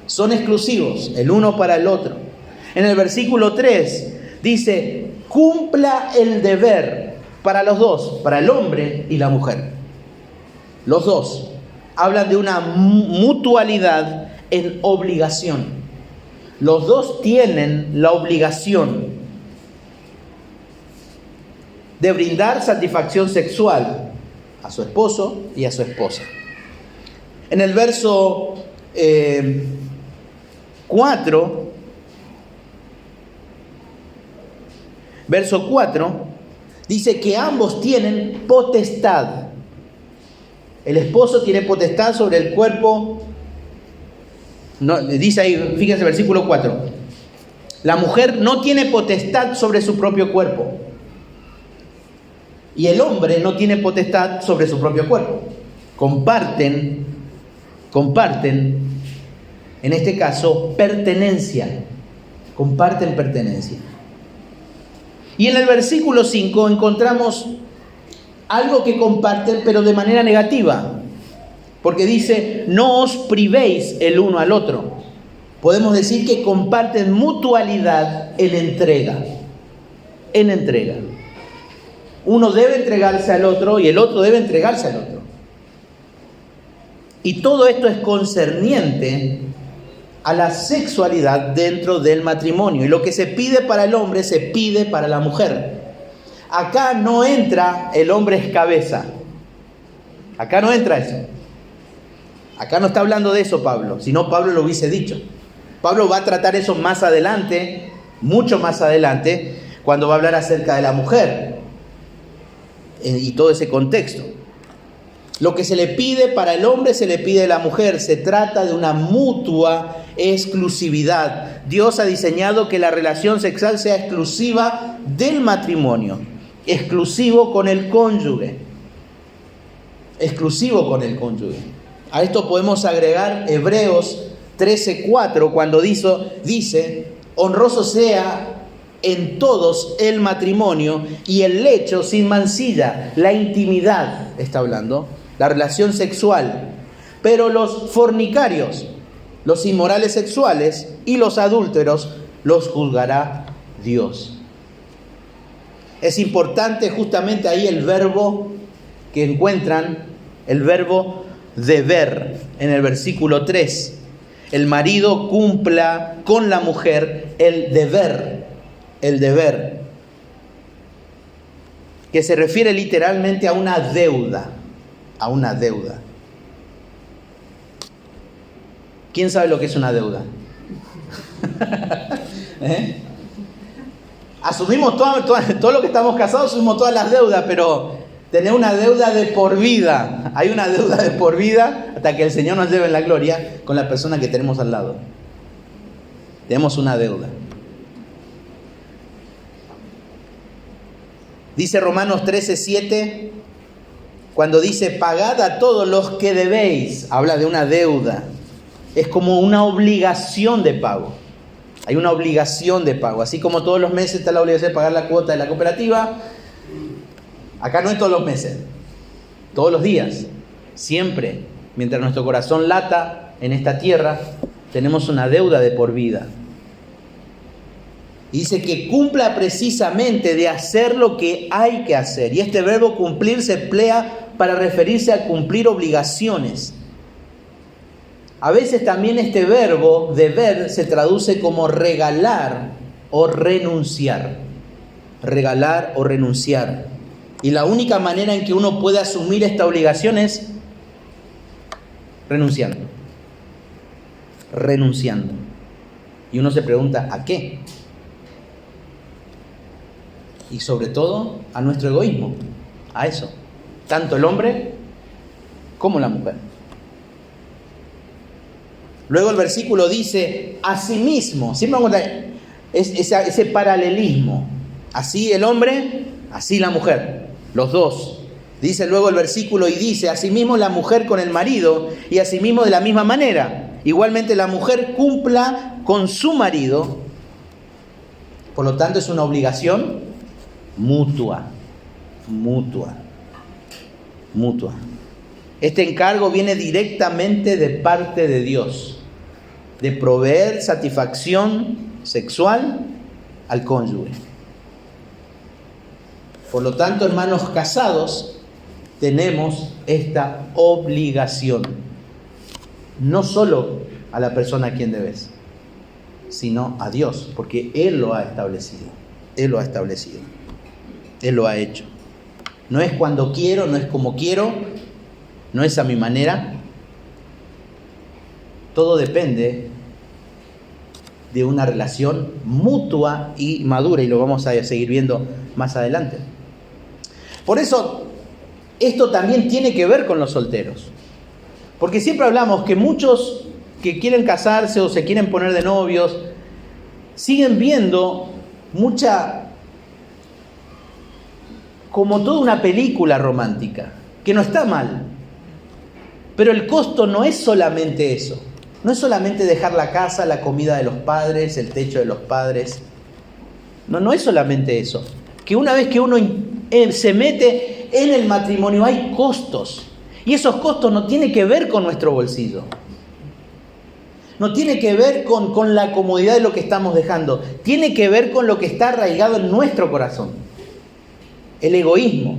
Speaker 1: Son exclusivos, el uno para el otro. En el versículo 3 dice: cumpla el deber para los dos, para el hombre y la mujer. Los dos hablan de una mutualidad en obligación. Los dos tienen la obligación de brindar satisfacción sexual a su esposo y a su esposa. En el verso 4, dice que ambos tienen potestad. El esposo tiene potestad sobre el cuerpo. No, dice ahí, fíjense, versículo 4. La mujer no tiene potestad sobre su propio cuerpo. Y el hombre no tiene potestad sobre su propio cuerpo. Comparten, en este caso, pertenencia. Comparten pertenencia. Y en el versículo 5 encontramos algo que comparten, pero de manera negativa. Porque dice, no os privéis el uno al otro. Podemos decir que comparten mutualidad en entrega. En entrega. Uno debe entregarse al otro y el otro debe entregarse al otro. Y todo esto es concerniente a la sexualidad dentro del matrimonio. Y lo que se pide para el hombre se pide para la mujer. Acá no entra el hombre es cabeza. Acá no entra eso. Acá no está hablando de eso Pablo, sino Pablo lo hubiese dicho. Pablo va a tratar eso más adelante, mucho más adelante, cuando va a hablar acerca de la mujer y todo ese contexto. Lo que se le pide para el hombre se le pide a la mujer. Se trata de una mutua exclusividad. Dios ha diseñado que la relación sexual sea exclusiva del matrimonio, exclusivo con el cónyuge. Exclusivo con el cónyuge. A esto podemos agregar Hebreos 13:4 cuando dice, honroso sea en todos el matrimonio y el lecho sin mancilla, la intimidad, está hablando, la relación sexual. Pero los fornicarios, los inmorales sexuales y los adúlteros los juzgará Dios. Es importante justamente ahí el verbo que encuentran, el verbo deber, en el versículo 3. El marido cumpla con la mujer el deber, que se refiere literalmente a una deuda, ¿Quién sabe lo que es una deuda? Asumimos todo lo que estamos casados, asumimos todas las deudas, pero tener una deuda de por vida. Hay una deuda de por vida hasta que el Señor nos lleve en la gloria con la persona que tenemos al lado. Tenemos una deuda. Dice Romanos 13:7, cuando dice pagad a todos los que debéis, habla de una deuda. Es como una obligación de pago. Hay una obligación de pago. Así como todos los meses está la obligación de pagar la cuota de la cooperativa, acá no es todos los meses, todos los días, siempre, mientras nuestro corazón lata en esta tierra, tenemos una deuda de por vida. Y dice que cumpla precisamente de hacer lo que hay que hacer. Y este verbo cumplir se emplea para referirse a cumplir obligaciones. A veces también este verbo deber se traduce como regalar o renunciar. Regalar o renunciar. Y la única manera en que uno puede asumir esta obligación es renunciando. Renunciando. Y uno se pregunta, ¿a qué? Y sobre todo, a nuestro egoísmo. A eso. Tanto el hombre como la mujer. Luego el versículo dice, asimismo. Siempre vamos a encontrar ese paralelismo. Así el hombre, así la mujer. Los dos. Dice luego el versículo y dice, asimismo la mujer con el marido y asimismo de la misma manera. Igualmente la mujer cumpla con su marido. Por lo tanto es una obligación mutua. Este encargo viene directamente de parte de Dios. De proveer satisfacción sexual al cónyuge. Por lo tanto, hermanos casados, tenemos esta obligación. No solo a la persona a quien debes, sino a Dios, porque Él lo ha establecido. Él lo ha establecido. Él lo ha hecho. No es cuando quiero, no es como quiero, no es a mi manera. Todo depende de una relación mutua y madura, y lo vamos a seguir viendo más adelante. Por eso, esto también tiene que ver con los solteros. Porque siempre hablamos que muchos que quieren casarse o se quieren poner de novios, siguen viendo como toda una película romántica, que no está mal. Pero el costo no es solamente eso. No es solamente dejar la casa, la comida de los padres, el techo de los padres. No es solamente eso. Que una vez que uno se mete en el matrimonio hay costos. Y esos costos no tienen que ver con nuestro bolsillo. No tiene que ver con la comodidad de lo que estamos dejando. Tiene que ver con lo que está arraigado en nuestro corazón. El egoísmo.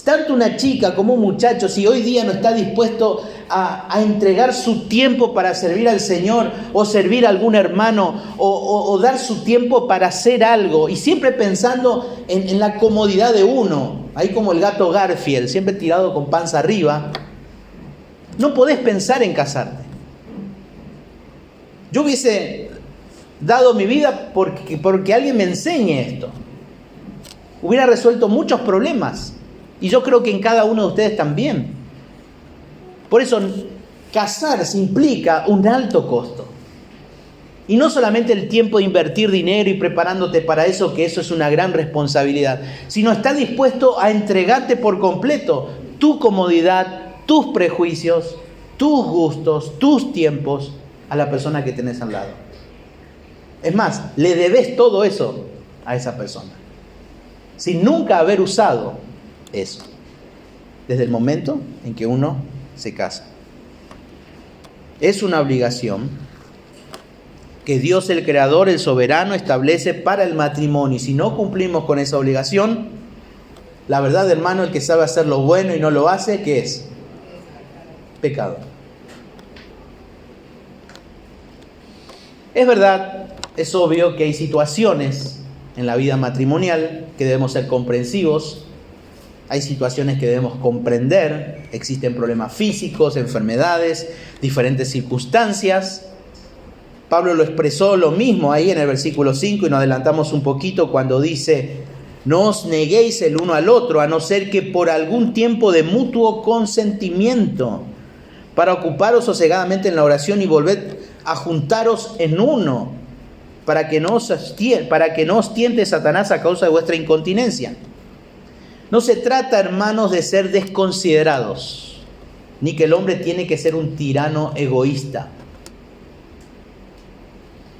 Speaker 1: Tanto una chica como un muchacho, si hoy día no está dispuesto a entregar su tiempo para servir al Señor, o servir a algún hermano, o dar su tiempo para hacer algo, y siempre pensando en la comodidad de uno, ahí como el gato Garfield, siempre tirado con panza arriba, no podés pensar en casarte. Yo hubiese dado mi vida porque alguien me enseñe esto. Hubiera resuelto muchos problemas. Y yo creo que en cada uno de ustedes también. Por eso, casarse implica un alto costo. Y no solamente el tiempo de invertir dinero y preparándote para eso, que eso es una gran responsabilidad, sino estar dispuesto a entregarte por completo tu comodidad, tus prejuicios, tus gustos, tus tiempos a la persona que tenés al lado. Es más, le debes todo eso a esa persona, sin nunca haber usado eso, desde el momento en que uno se casa. Es una obligación que Dios, el Creador, el Soberano, establece para el matrimonio. Y si no cumplimos con esa obligación, la verdad, hermano, el que sabe hacer lo bueno y no lo hace, ¿qué es? Pecado. Es verdad, es obvio que hay situaciones en la vida matrimonial que debemos ser comprensivos. Hay situaciones que debemos comprender. Existen problemas físicos, enfermedades, diferentes circunstancias. Pablo lo expresó lo mismo ahí en el versículo 5, y nos adelantamos un poquito cuando dice: no os neguéis el uno al otro, a no ser que por algún tiempo de mutuo consentimiento, para ocuparos sosegadamente en la oración y volver a juntaros en uno, para que no os tiente Satanás a causa de vuestra incontinencia. No se trata, hermanos, de ser desconsiderados, ni que el hombre tiene que ser un tirano egoísta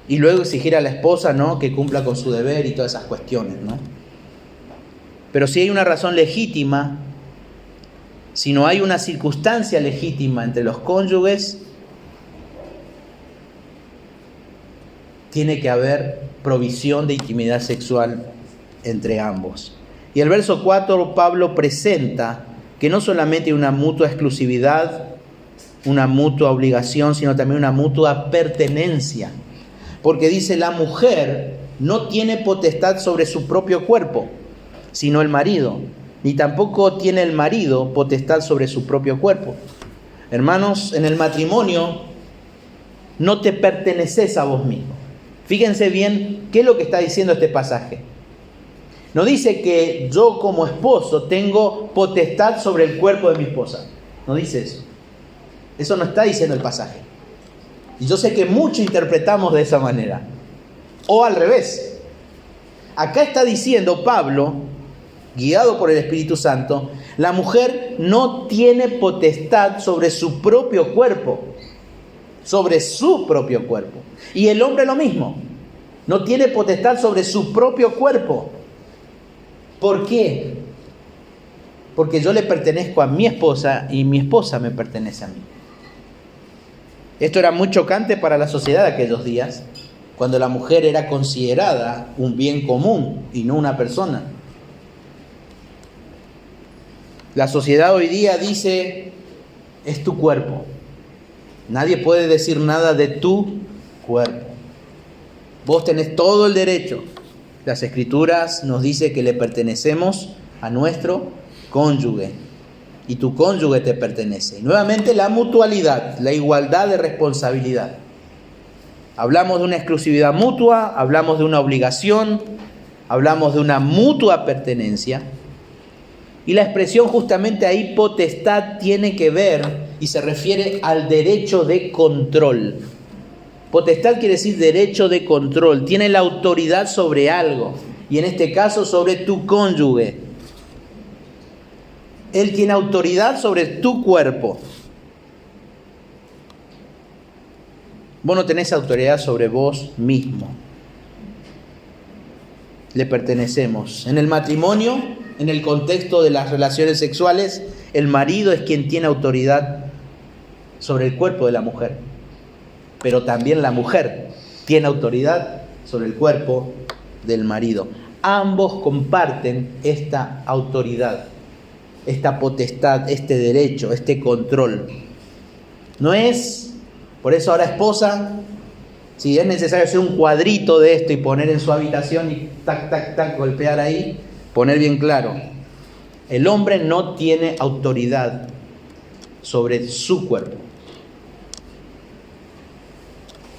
Speaker 1: y luego exigir a la esposa, ¿no?, que cumpla con su deber y todas esas cuestiones, ¿no? Pero si hay una razón legítima, si no hay una circunstancia legítima entre los cónyuges, tiene que haber provisión de intimidad sexual entre ambos. Y el verso 4, Pablo presenta que no solamente hay una mutua exclusividad, una mutua obligación, sino también una mutua pertenencia. Porque dice: la mujer no tiene potestad sobre su propio cuerpo, sino el marido, ni tampoco tiene el marido potestad sobre su propio cuerpo. Hermanos, en el matrimonio no te perteneces a vos mismo. Fíjense bien qué es lo que está diciendo este pasaje. No dice que yo como esposo tengo potestad sobre el cuerpo de mi esposa. No dice eso. Eso no está diciendo el pasaje. Y yo sé que mucho interpretamos de esa manera. O al revés. Acá está diciendo Pablo, guiado por el Espíritu Santo, la mujer no tiene potestad sobre su propio cuerpo. Sobre su propio cuerpo. Y el hombre lo mismo. No tiene potestad sobre su propio cuerpo. ¿Por qué? Porque yo le pertenezco a mi esposa y mi esposa me pertenece a mí. Esto era muy chocante para la sociedad de aquellos días, cuando la mujer era considerada un bien común y no una persona. La sociedad hoy día dice: es tu cuerpo. Nadie puede decir nada de tu cuerpo. Vos tenés todo el derecho. Las Escrituras nos dice que le pertenecemos a nuestro cónyuge y tu cónyuge te pertenece. Y nuevamente la mutualidad, la igualdad de responsabilidad. Hablamos de una exclusividad mutua, hablamos de una obligación, hablamos de una mutua pertenencia. Y la expresión justamente ahí, potestad, tiene que ver y se refiere al derecho de control. Potestad quiere decir derecho de control. Tiene la autoridad sobre algo. Y en este caso sobre tu cónyuge. Él tiene autoridad sobre tu cuerpo. Vos no tenés autoridad sobre vos mismo. Le pertenecemos. En el matrimonio, en el contexto de las relaciones sexuales, el marido es quien tiene autoridad sobre el cuerpo de la mujer. Pero también la mujer tiene autoridad sobre el cuerpo del marido. Ambos comparten esta autoridad, esta potestad, este derecho, este control. No es, por eso ahora esposa, si es necesario hacer un cuadrito de esto y poner en su habitación y tac, tac, tac, golpear ahí, poner bien claro. El hombre no tiene autoridad sobre su cuerpo.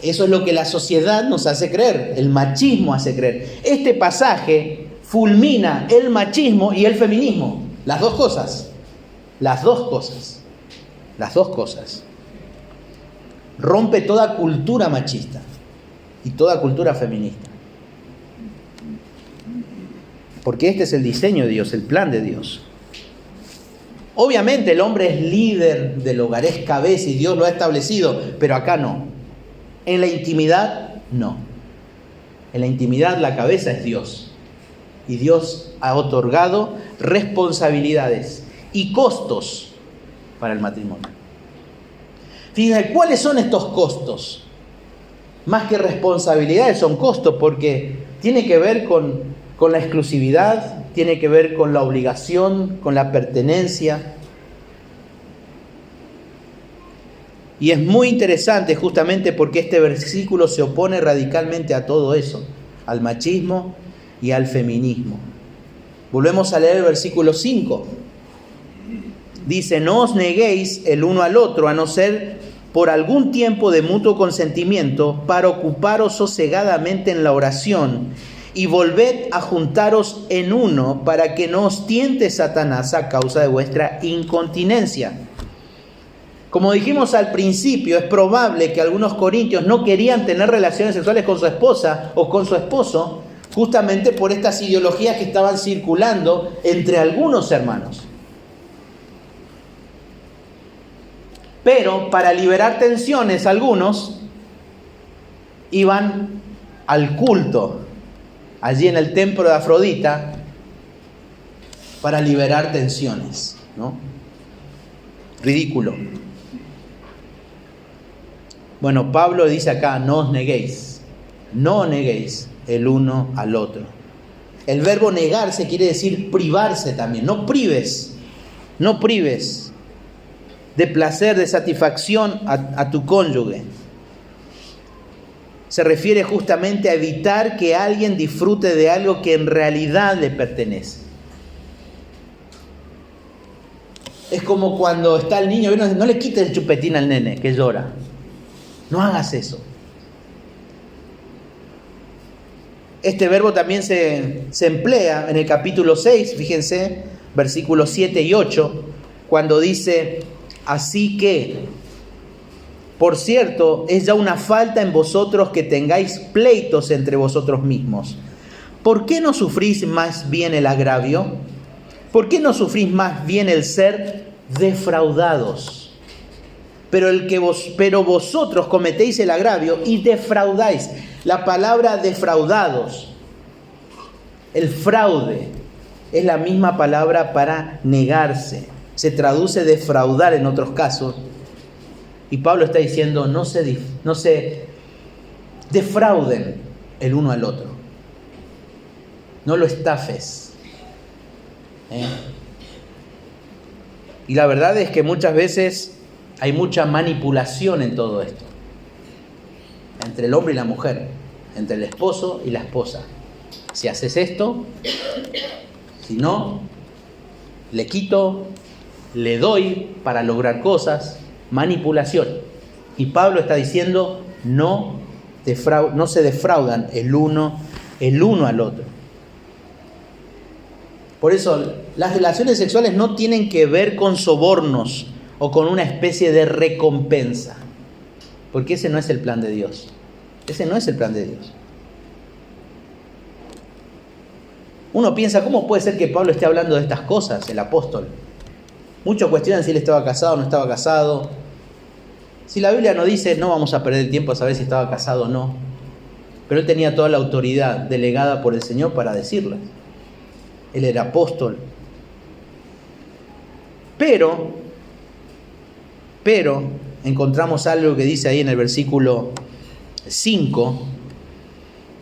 Speaker 1: Eso es lo que la sociedad nos hace creer, el machismo hace creer. Este pasaje fulmina el machismo y el feminismo, las dos cosas. Rompe toda cultura machista y toda cultura feminista. Porque este es el diseño de Dios, el plan de Dios. Obviamente el hombre es líder del hogar, es cabeza y Dios lo ha establecido, pero acá no. En la intimidad, no. En la intimidad la cabeza es Dios. Y Dios ha otorgado responsabilidades y costos para el matrimonio. Fíjense, ¿cuáles son estos costos? Más que responsabilidades son costos porque tiene que ver con la exclusividad, tiene que ver con la obligación, con la pertenencia. Y es muy interesante justamente porque este versículo se opone radicalmente a todo eso, al machismo y al feminismo. Volvemos a leer el versículo 5. Dice, no os neguéis el uno al otro, a no ser por algún tiempo de mutuo consentimiento, para ocuparos sosegadamente en la oración, y volved a juntaros en uno, para que no os tiente Satanás a causa de vuestra incontinencia. Como dijimos al principio, es probable que algunos corintios no querían tener relaciones sexuales con su esposa o con su esposo, justamente por estas ideologías que estaban circulando entre algunos hermanos. Pero para liberar tensiones, algunos iban al culto, allí en el templo de Afrodita, para liberar tensiones, ¿no? Ridículo. Bueno, Pablo dice acá, no os neguéis el uno al otro. El verbo negarse quiere decir privarse también. No prives de placer, de satisfacción a tu cónyuge. Se refiere justamente a evitar que alguien disfrute de algo que en realidad le pertenece. Es como cuando está el niño, no le quites el chupetín al nene que llora. No hagas eso. Este verbo también se emplea en el capítulo 6, fíjense, versículos 7 y 8, cuando dice, así que, por cierto, es ya una falta en vosotros que tengáis pleitos entre vosotros mismos. ¿Por qué no sufrís más bien el agravio? ¿Por qué no sufrís más bien el ser defraudados? Pero vosotros cometéis el agravio y defraudáis. La palabra defraudados, el fraude, es la misma palabra para negarse. Se traduce defraudar en otros casos. Y Pablo está diciendo, no se defrauden el uno al otro. No lo estafes. Y la verdad es que muchas veces hay mucha manipulación en todo esto. Entre el hombre y la mujer, entre el esposo y la esposa. Si haces esto, si no, le quito, le doy para lograr cosas, manipulación. Y Pablo está diciendo, no se defraudan el uno al otro. Por eso, las relaciones sexuales no tienen que ver con sobornos o con una especie de recompensa, porque ese no es el plan de Dios. Ese no es el plan de Dios. Uno piensa, ¿cómo puede ser que Pablo esté hablando de estas cosas, el apóstol? Muchos cuestionan si él estaba casado o no estaba casado. Si la Biblia no dice, no vamos a perder el tiempo a saber si estaba casado o no. Pero él tenía toda la autoridad delegada por el Señor para decirlas. Él era apóstol. Pero, encontramos algo que dice ahí en el versículo 5.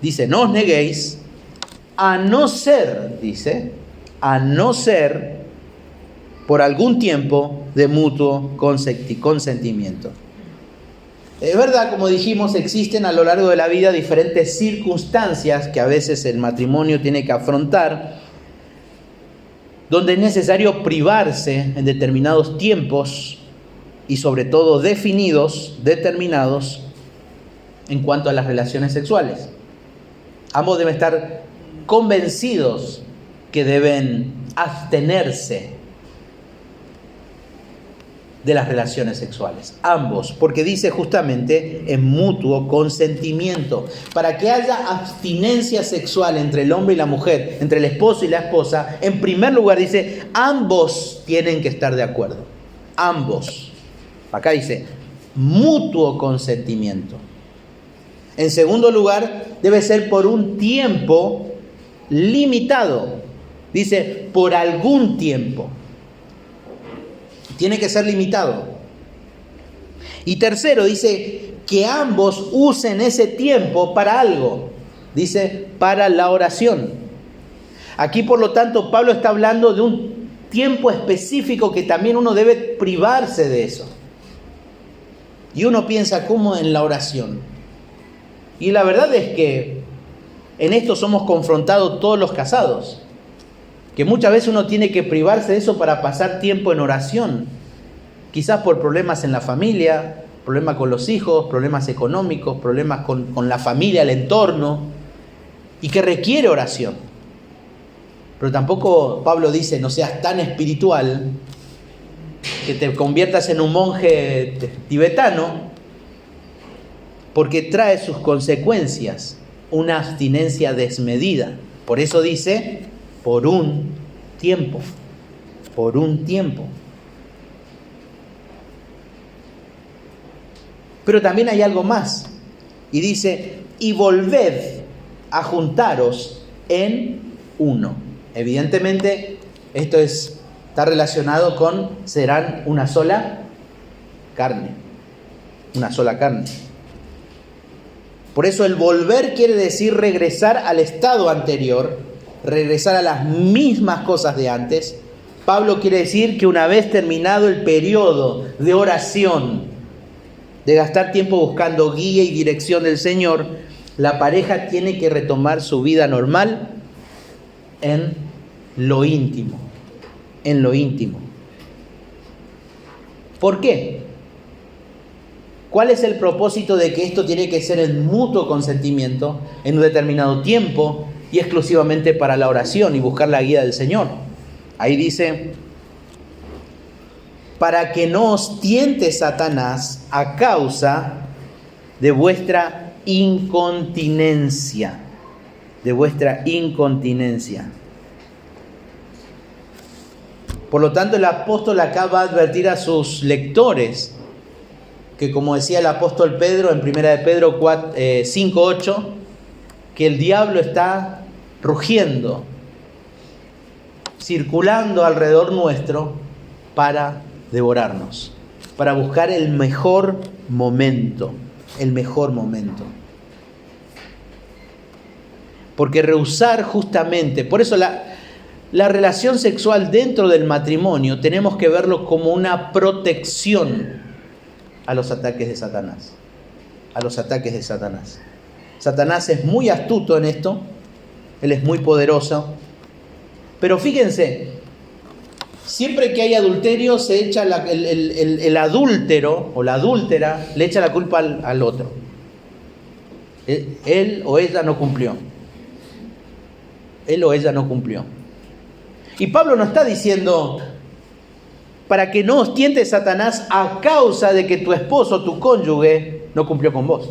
Speaker 1: Dice, no os neguéis, a no ser por algún tiempo de mutuo consentimiento. Es verdad, como dijimos, existen a lo largo de la vida diferentes circunstancias que a veces el matrimonio tiene que afrontar, donde es necesario privarse en determinados tiempos y sobre todo determinados en cuanto a las relaciones sexuales. Ambos deben estar convencidos que deben abstenerse de las relaciones sexuales. Ambos, porque dice justamente en mutuo consentimiento. Para que haya abstinencia sexual entre el hombre y la mujer, entre el esposo y la esposa, en primer lugar dice, ambos tienen que estar de acuerdo. Ambos. Acá dice, mutuo consentimiento. En segundo lugar, debe ser por un tiempo limitado. Dice, por algún tiempo. Tiene que ser limitado. Y tercero, dice que ambos usen ese tiempo para algo. Dice, para la oración. Aquí, por lo tanto, Pablo está hablando de un tiempo específico que también uno debe privarse de eso. Y uno piensa, ¿cómo en la oración? Y la verdad es que en esto somos confrontados todos los casados. Que muchas veces uno tiene que privarse de eso para pasar tiempo en oración. Quizás por problemas en la familia, problemas con los hijos, problemas económicos, problemas con la familia, el entorno. Y que requiere oración. Pero tampoco Pablo dice, no seas tan espiritual que te conviertas en un monje tibetano, porque trae sus consecuencias, una abstinencia desmedida. Por eso dice, por un tiempo. Pero también hay algo más. Y dice, y volved a juntaros en uno. Evidentemente, esto está relacionado con serán una sola carne. Una sola carne. Por eso el volver quiere decir regresar al estado anterior, regresar a las mismas cosas de antes. Pablo quiere decir que una vez terminado el periodo de oración, de gastar tiempo buscando guía y dirección del Señor, la pareja tiene que retomar su vida normal en lo íntimo. ¿Por qué? ¿Cuál es el propósito de que esto tiene que ser en mutuo consentimiento, en un determinado tiempo y exclusivamente para la oración y buscar la guía del Señor? Ahí dice, para que no os tiente Satanás a causa de vuestra incontinencia. Por lo tanto, el apóstol acaba de advertir a sus lectores que, como decía el apóstol Pedro en 1 de Pedro 5:8, que el diablo está rugiendo, circulando alrededor nuestro para devorarnos, para buscar el mejor momento. Porque rehusar justamente, por eso la relación sexual dentro del matrimonio tenemos que verlo como una protección a los ataques de Satanás. Satanás es muy astuto en esto Él es muy poderoso. Pero fíjense, siempre que hay adulterio se echa el adúltero o la adúltera le echa la culpa al otro. Él o ella no cumplió. Él o ella no cumplió. Y Pablo no está diciendo para que no os tiente Satanás a causa de que tu esposo, tu cónyuge, no cumplió con vos.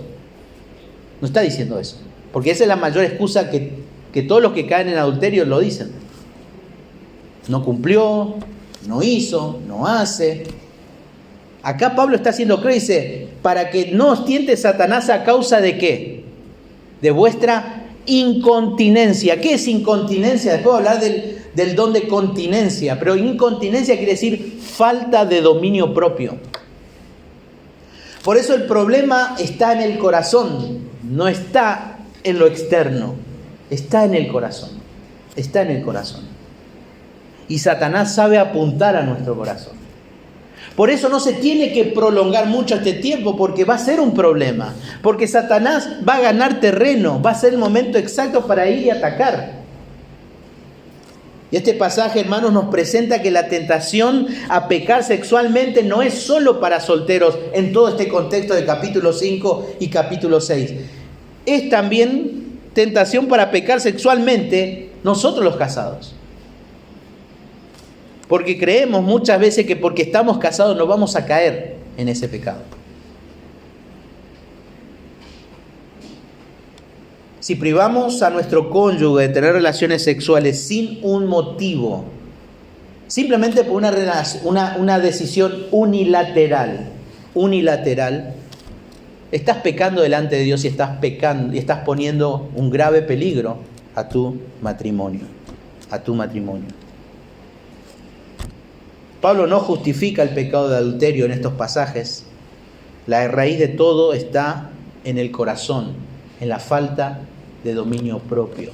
Speaker 1: No está diciendo eso. Porque esa es la mayor excusa que todos los que caen en adulterio lo dicen. No cumplió, no hizo, no hace. Acá Pablo está haciendo claro, dice, para que no os tiente Satanás a causa de qué? De vuestra incontinencia. ¿Qué es incontinencia? Después voy a hablar del don de continencia, pero incontinencia quiere decir falta de dominio propio. Por eso el problema está en el corazón, no está en lo externo, está en el corazón, está en el corazón. Y Satanás sabe apuntar a nuestro corazón. Por eso no se tiene que prolongar mucho este tiempo, porque va a ser un problema. Porque Satanás va a ganar terreno, va a ser el momento exacto para ir y atacar. Y este pasaje, hermanos, nos presenta que la tentación a pecar sexualmente no es solo para solteros en todo este contexto de capítulo 5 y capítulo 6. Es también tentación para pecar sexualmente nosotros los casados. Porque creemos muchas veces que porque estamos casados no vamos a caer en ese pecado. Si privamos a nuestro cónyuge de tener relaciones sexuales sin un motivo, simplemente por una decisión unilateral, estás pecando delante de Dios y estás pecando y estás poniendo un grave peligro a tu matrimonio, Pablo no justifica el pecado de adulterio en estos pasajes. La raíz de todo está en el corazón, en la falta de dominio propio.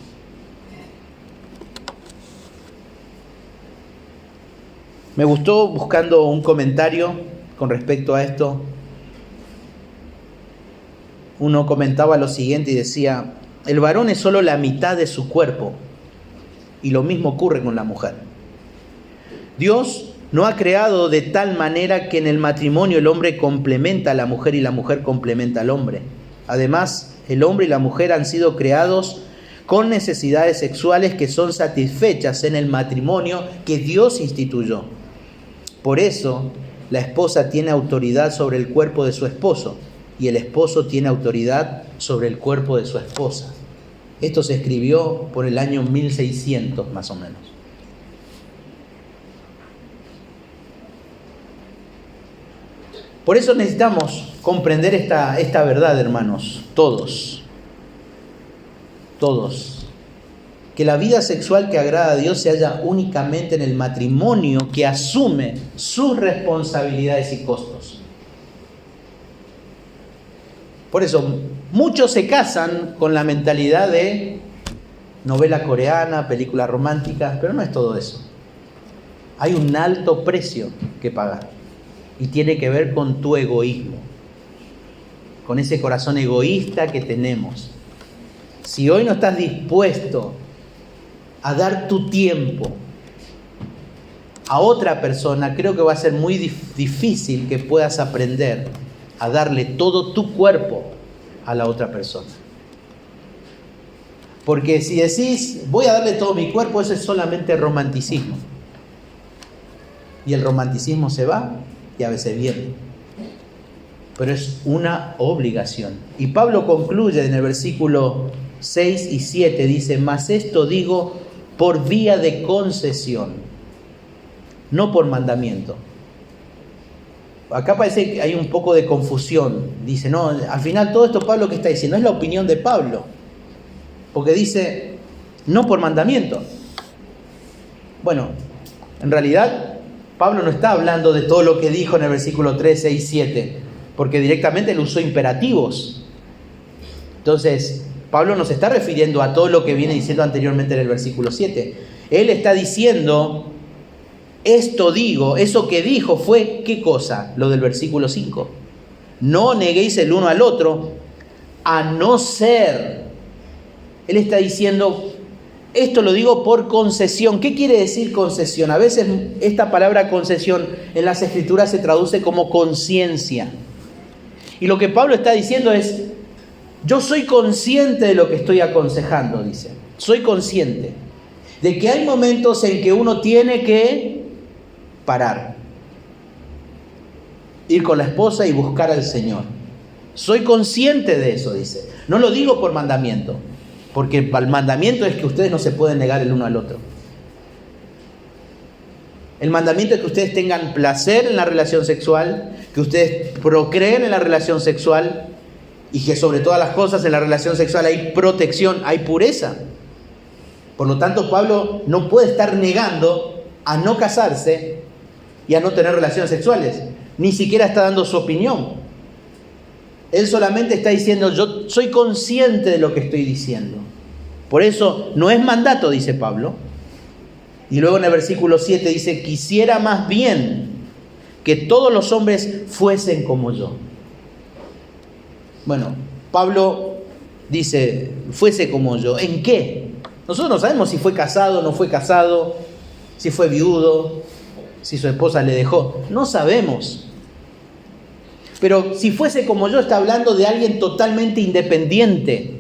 Speaker 1: Me gustó buscando un comentario con respecto a esto. Uno comentaba lo siguiente y decía: el varón es solo la mitad de su cuerpo, y lo mismo ocurre con la mujer. Dios no ha creado de tal manera que en el matrimonio el hombre complementa a la mujer y la mujer complementa al hombre. Además, el hombre y la mujer han sido creados con necesidades sexuales que son satisfechas en el matrimonio que Dios instituyó. Por eso, la esposa tiene autoridad sobre el cuerpo de su esposo y el esposo tiene autoridad sobre el cuerpo de su esposa. Esto se escribió por el año 1600 más o menos. Por eso necesitamos comprender esta verdad, hermanos, todos. Que la vida sexual que agrada a Dios se halla únicamente en el matrimonio que asume sus responsabilidades y costos. Por eso, muchos se casan con la mentalidad de novela coreana, película romántica, pero no es todo eso. Hay un alto precio que pagar. Y tiene que ver con tu egoísmo, con ese corazón egoísta que tenemos. Si hoy no estás dispuesto a dar tu tiempo a otra persona, creo que va a ser muy difícil que puedas aprender a darle todo tu cuerpo a la otra persona. Porque si decís, voy a darle todo mi cuerpo, eso es solamente romanticismo. Y el romanticismo se va y a veces viene. Pero es una obligación. Y Pablo concluye en el versículo 6 y 7, dice: mas esto digo por vía de concesión, no por mandamiento. Acá parece que hay un poco de confusión. Dice, no, al final todo esto Pablo que está diciendo es la opinión de Pablo. Porque dice, no por mandamiento. Bueno, en realidad Pablo no está hablando de todo lo que dijo en el versículo 3, 6, 7, porque directamente él usó imperativos. Entonces, Pablo no se está refiriendo a todo lo que viene diciendo anteriormente en el versículo 7. Él está diciendo, esto digo, eso que dijo fue, ¿qué cosa? Lo del versículo 5. No neguéis el uno al otro, a no ser. Él está diciendo, Esto lo digo por concesión. ¿Qué quiere decir concesión? A veces esta palabra concesión en las Escrituras se traduce como conciencia. Y lo que Pablo está diciendo es, yo soy consciente de lo que estoy aconsejando, dice. Soy consciente de que hay momentos en que uno tiene que parar, ir con la esposa y buscar al Señor. Soy consciente de eso, dice. No lo digo por mandamiento, porque el mandamiento es que ustedes no se pueden negar el uno al otro. El mandamiento es que ustedes tengan placer en la relación sexual, que ustedes procreen en la relación sexual y que sobre todas las cosas en la relación sexual hay protección, hay pureza. Por lo tanto, Pablo no puede estar negando a no casarse y a no tener relaciones sexuales. Ni siquiera está dando su opinión. Él solamente está diciendo, yo soy consciente de lo que estoy diciendo. Por eso no es mandato, dice Pablo. Y luego en el versículo 7 dice, quisiera más bien que todos los hombres fuesen como yo. Bueno, Pablo dice, fuese como yo. ¿En qué? Nosotros no sabemos si fue casado o no fue casado, si fue viudo, si su esposa le dejó. No sabemos. Pero si fuese como yo, está hablando de alguien totalmente independiente.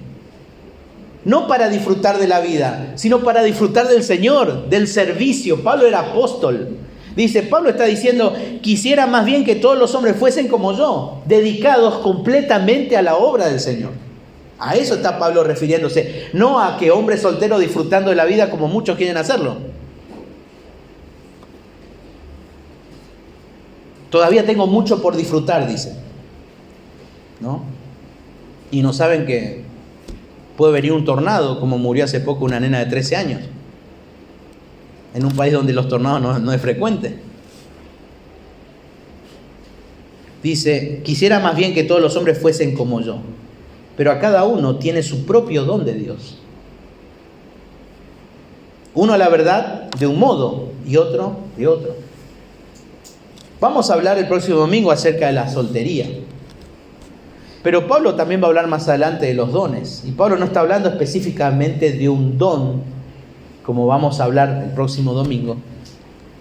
Speaker 1: No para disfrutar de la vida, sino para disfrutar del Señor, del servicio. Pablo era apóstol. Dice, Pablo está diciendo, quisiera más bien que todos los hombres fuesen como yo, dedicados completamente a la obra del Señor. A eso está Pablo refiriéndose, no a que hombres solteros disfrutando de la vida como muchos quieren hacerlo. Todavía tengo mucho por disfrutar, dice. ¿No? Y no saben que puede venir un tornado, como murió hace poco una nena de 13 años. En un país donde los tornados no es frecuente. Dice, quisiera más bien que todos los hombres fuesen como yo. Pero a cada uno tiene su propio don de Dios. Uno a la verdad de un modo y otro de otro. Vamos a hablar el próximo domingo acerca de la soltería. Pero Pablo también va a hablar más adelante de los dones. Y Pablo no está hablando específicamente de un don, como vamos a hablar el próximo domingo,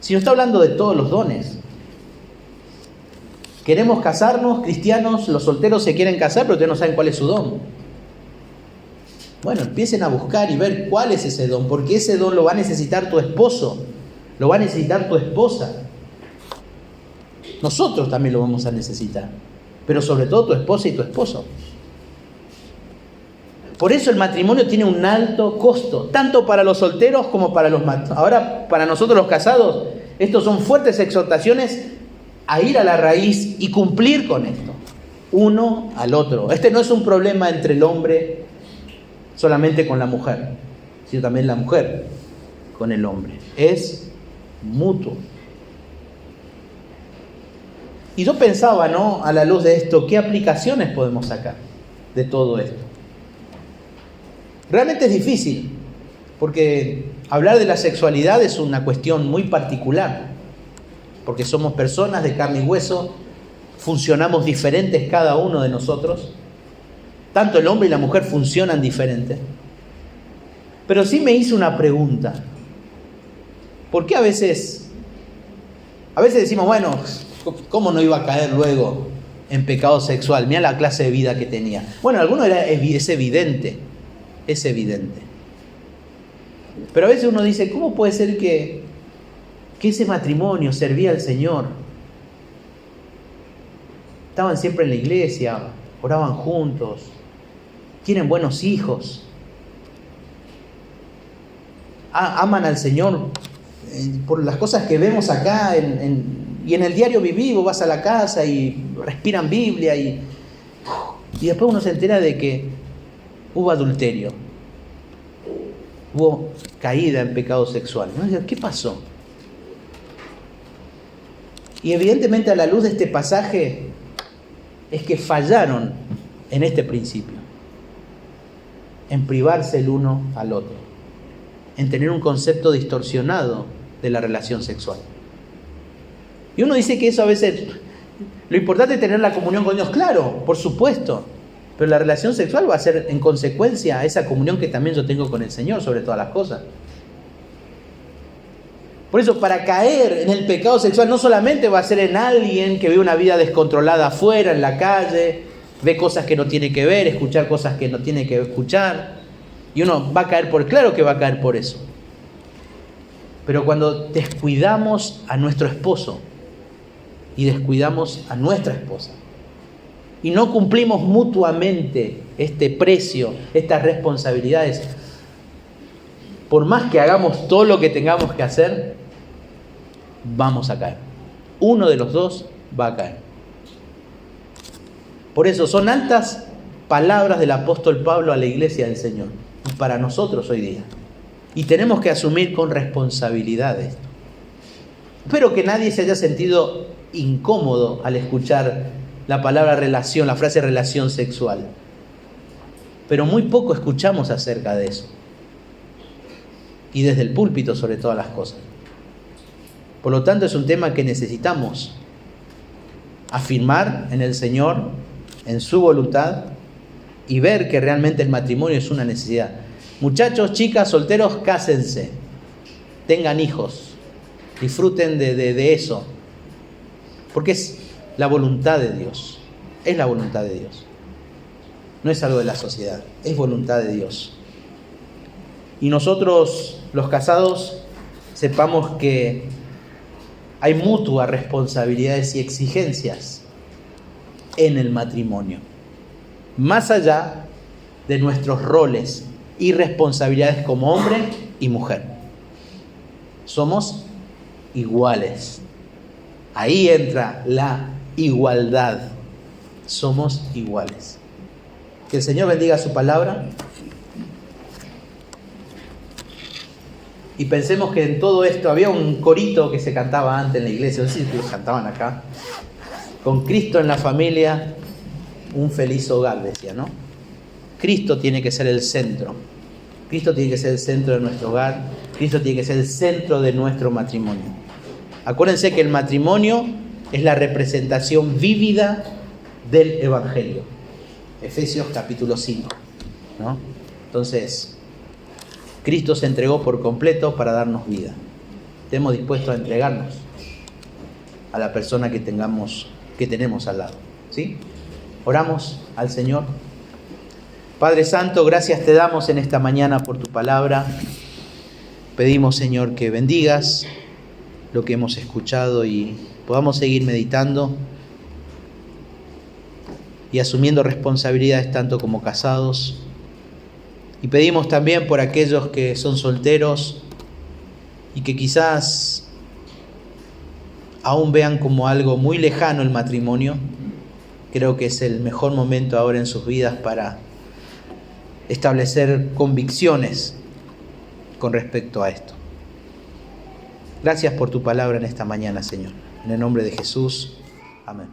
Speaker 1: sino está hablando de todos los dones. Queremos casarnos, cristianos, los solteros se quieren casar, pero ustedes no saben cuál es su don. Bueno, empiecen a buscar y ver cuál es ese don, porque ese don lo va a necesitar tu esposo, lo va a necesitar tu esposa. Nosotros también lo vamos a necesitar, pero sobre todo tu esposa y tu esposo. Por eso el matrimonio tiene un alto costo, tanto para los solteros como para los matrimonios. Ahora, para nosotros los casados, estos son fuertes exhortaciones a ir a la raíz y cumplir con esto, uno al otro. Este no es un problema entre el hombre solamente con la mujer, sino también la mujer con el hombre. Es mutuo. Y yo pensaba, ¿no?, a la luz de esto, ¿qué aplicaciones podemos sacar de todo esto? Realmente es difícil, porque hablar de la sexualidad es una cuestión muy particular, porque somos personas de carne y hueso, funcionamos diferentes cada uno de nosotros, tanto el hombre y la mujer funcionan diferentes. Pero sí me hice una pregunta, ¿por qué a veces decimos, bueno, ¿cómo no iba a caer luego en pecado sexual? Mira la clase de vida que tenía. Bueno, algunos es evidente. Pero a veces uno dice, ¿cómo puede ser que ese matrimonio servía al Señor? Estaban siempre en la iglesia, oraban juntos, tienen buenos hijos, aman al Señor por las cosas que vemos acá y en el diario vivir. Vos vas a la casa y respiran Biblia y después uno se entera de que hubo adulterio, hubo caída en pecado sexual. ¿No? ¿Qué pasó? Y evidentemente a la luz de este pasaje es que fallaron en este principio, en privarse el uno al otro, en tener un concepto distorsionado de la relación sexual. Y uno dice que eso a veces, lo importante es tener la comunión con Dios, claro, por supuesto, Pero la relación sexual va a ser en consecuencia a esa comunión que también yo tengo con el Señor sobre todas las cosas. Por eso, para caer en el pecado sexual no solamente va a ser en alguien que vive una vida descontrolada afuera, en la calle, ve cosas que no tiene que ver, escuchar cosas que no tiene que escuchar, y uno va a caer claro que va a caer por eso. Pero cuando descuidamos a nuestro esposo y descuidamos a nuestra esposa, y no cumplimos mutuamente este precio, estas responsabilidades, por más que hagamos todo lo que tengamos que hacer, vamos a caer. Uno de los dos va a caer. Por eso son altas palabras del apóstol Pablo a la iglesia del Señor y para nosotros hoy día. Y tenemos que asumir con responsabilidad esto. Espero que nadie se haya sentido incómodo al escuchar la palabra relación, la frase relación sexual. Pero muy poco escuchamos acerca de eso. Y desde el púlpito sobre todas las cosas. Por lo tanto, es un tema que necesitamos afirmar en el Señor, en su voluntad, y ver que realmente el matrimonio es una necesidad. Muchachos, chicas, solteros, cásense, tengan hijos, disfruten de eso, porque es la voluntad de Dios, es la voluntad de Dios. No es algo de la sociedad, es voluntad de Dios. Y nosotros, los casados, sepamos que hay mutuas responsabilidades y exigencias en el matrimonio, más allá de nuestros roles y responsabilidades como hombre y mujer. Somos iguales. Ahí entra la igualdad. Somos iguales. Que el Señor bendiga su palabra. Y pensemos que en todo esto había un corito que se cantaba antes en la iglesia, no sé si lo cantaban acá. Con Cristo en la familia, un feliz hogar, decía, ¿no? Cristo tiene que ser el centro. Cristo tiene que ser el centro de nuestro hogar. Cristo tiene que ser el centro de nuestro matrimonio. Acuérdense que el matrimonio es la representación vívida del Evangelio. Efesios capítulo 5, ¿no? Entonces, Cristo se entregó por completo para darnos vida. Estemos dispuestos a entregarnos a la persona que tenemos al lado, ¿sí? Oramos al Señor. Padre Santo, gracias te damos en esta mañana por tu palabra. Pedimos, Señor, que bendigas lo que hemos escuchado y podamos seguir meditando y asumiendo responsabilidades tanto como casados. Y pedimos también por aquellos que son solteros y que quizás aún vean como algo muy lejano el matrimonio. Creo que es el mejor momento ahora en sus vidas para establecer convicciones con respecto a esto. Gracias por tu palabra en esta mañana, Señor. En el nombre de Jesús. Amén.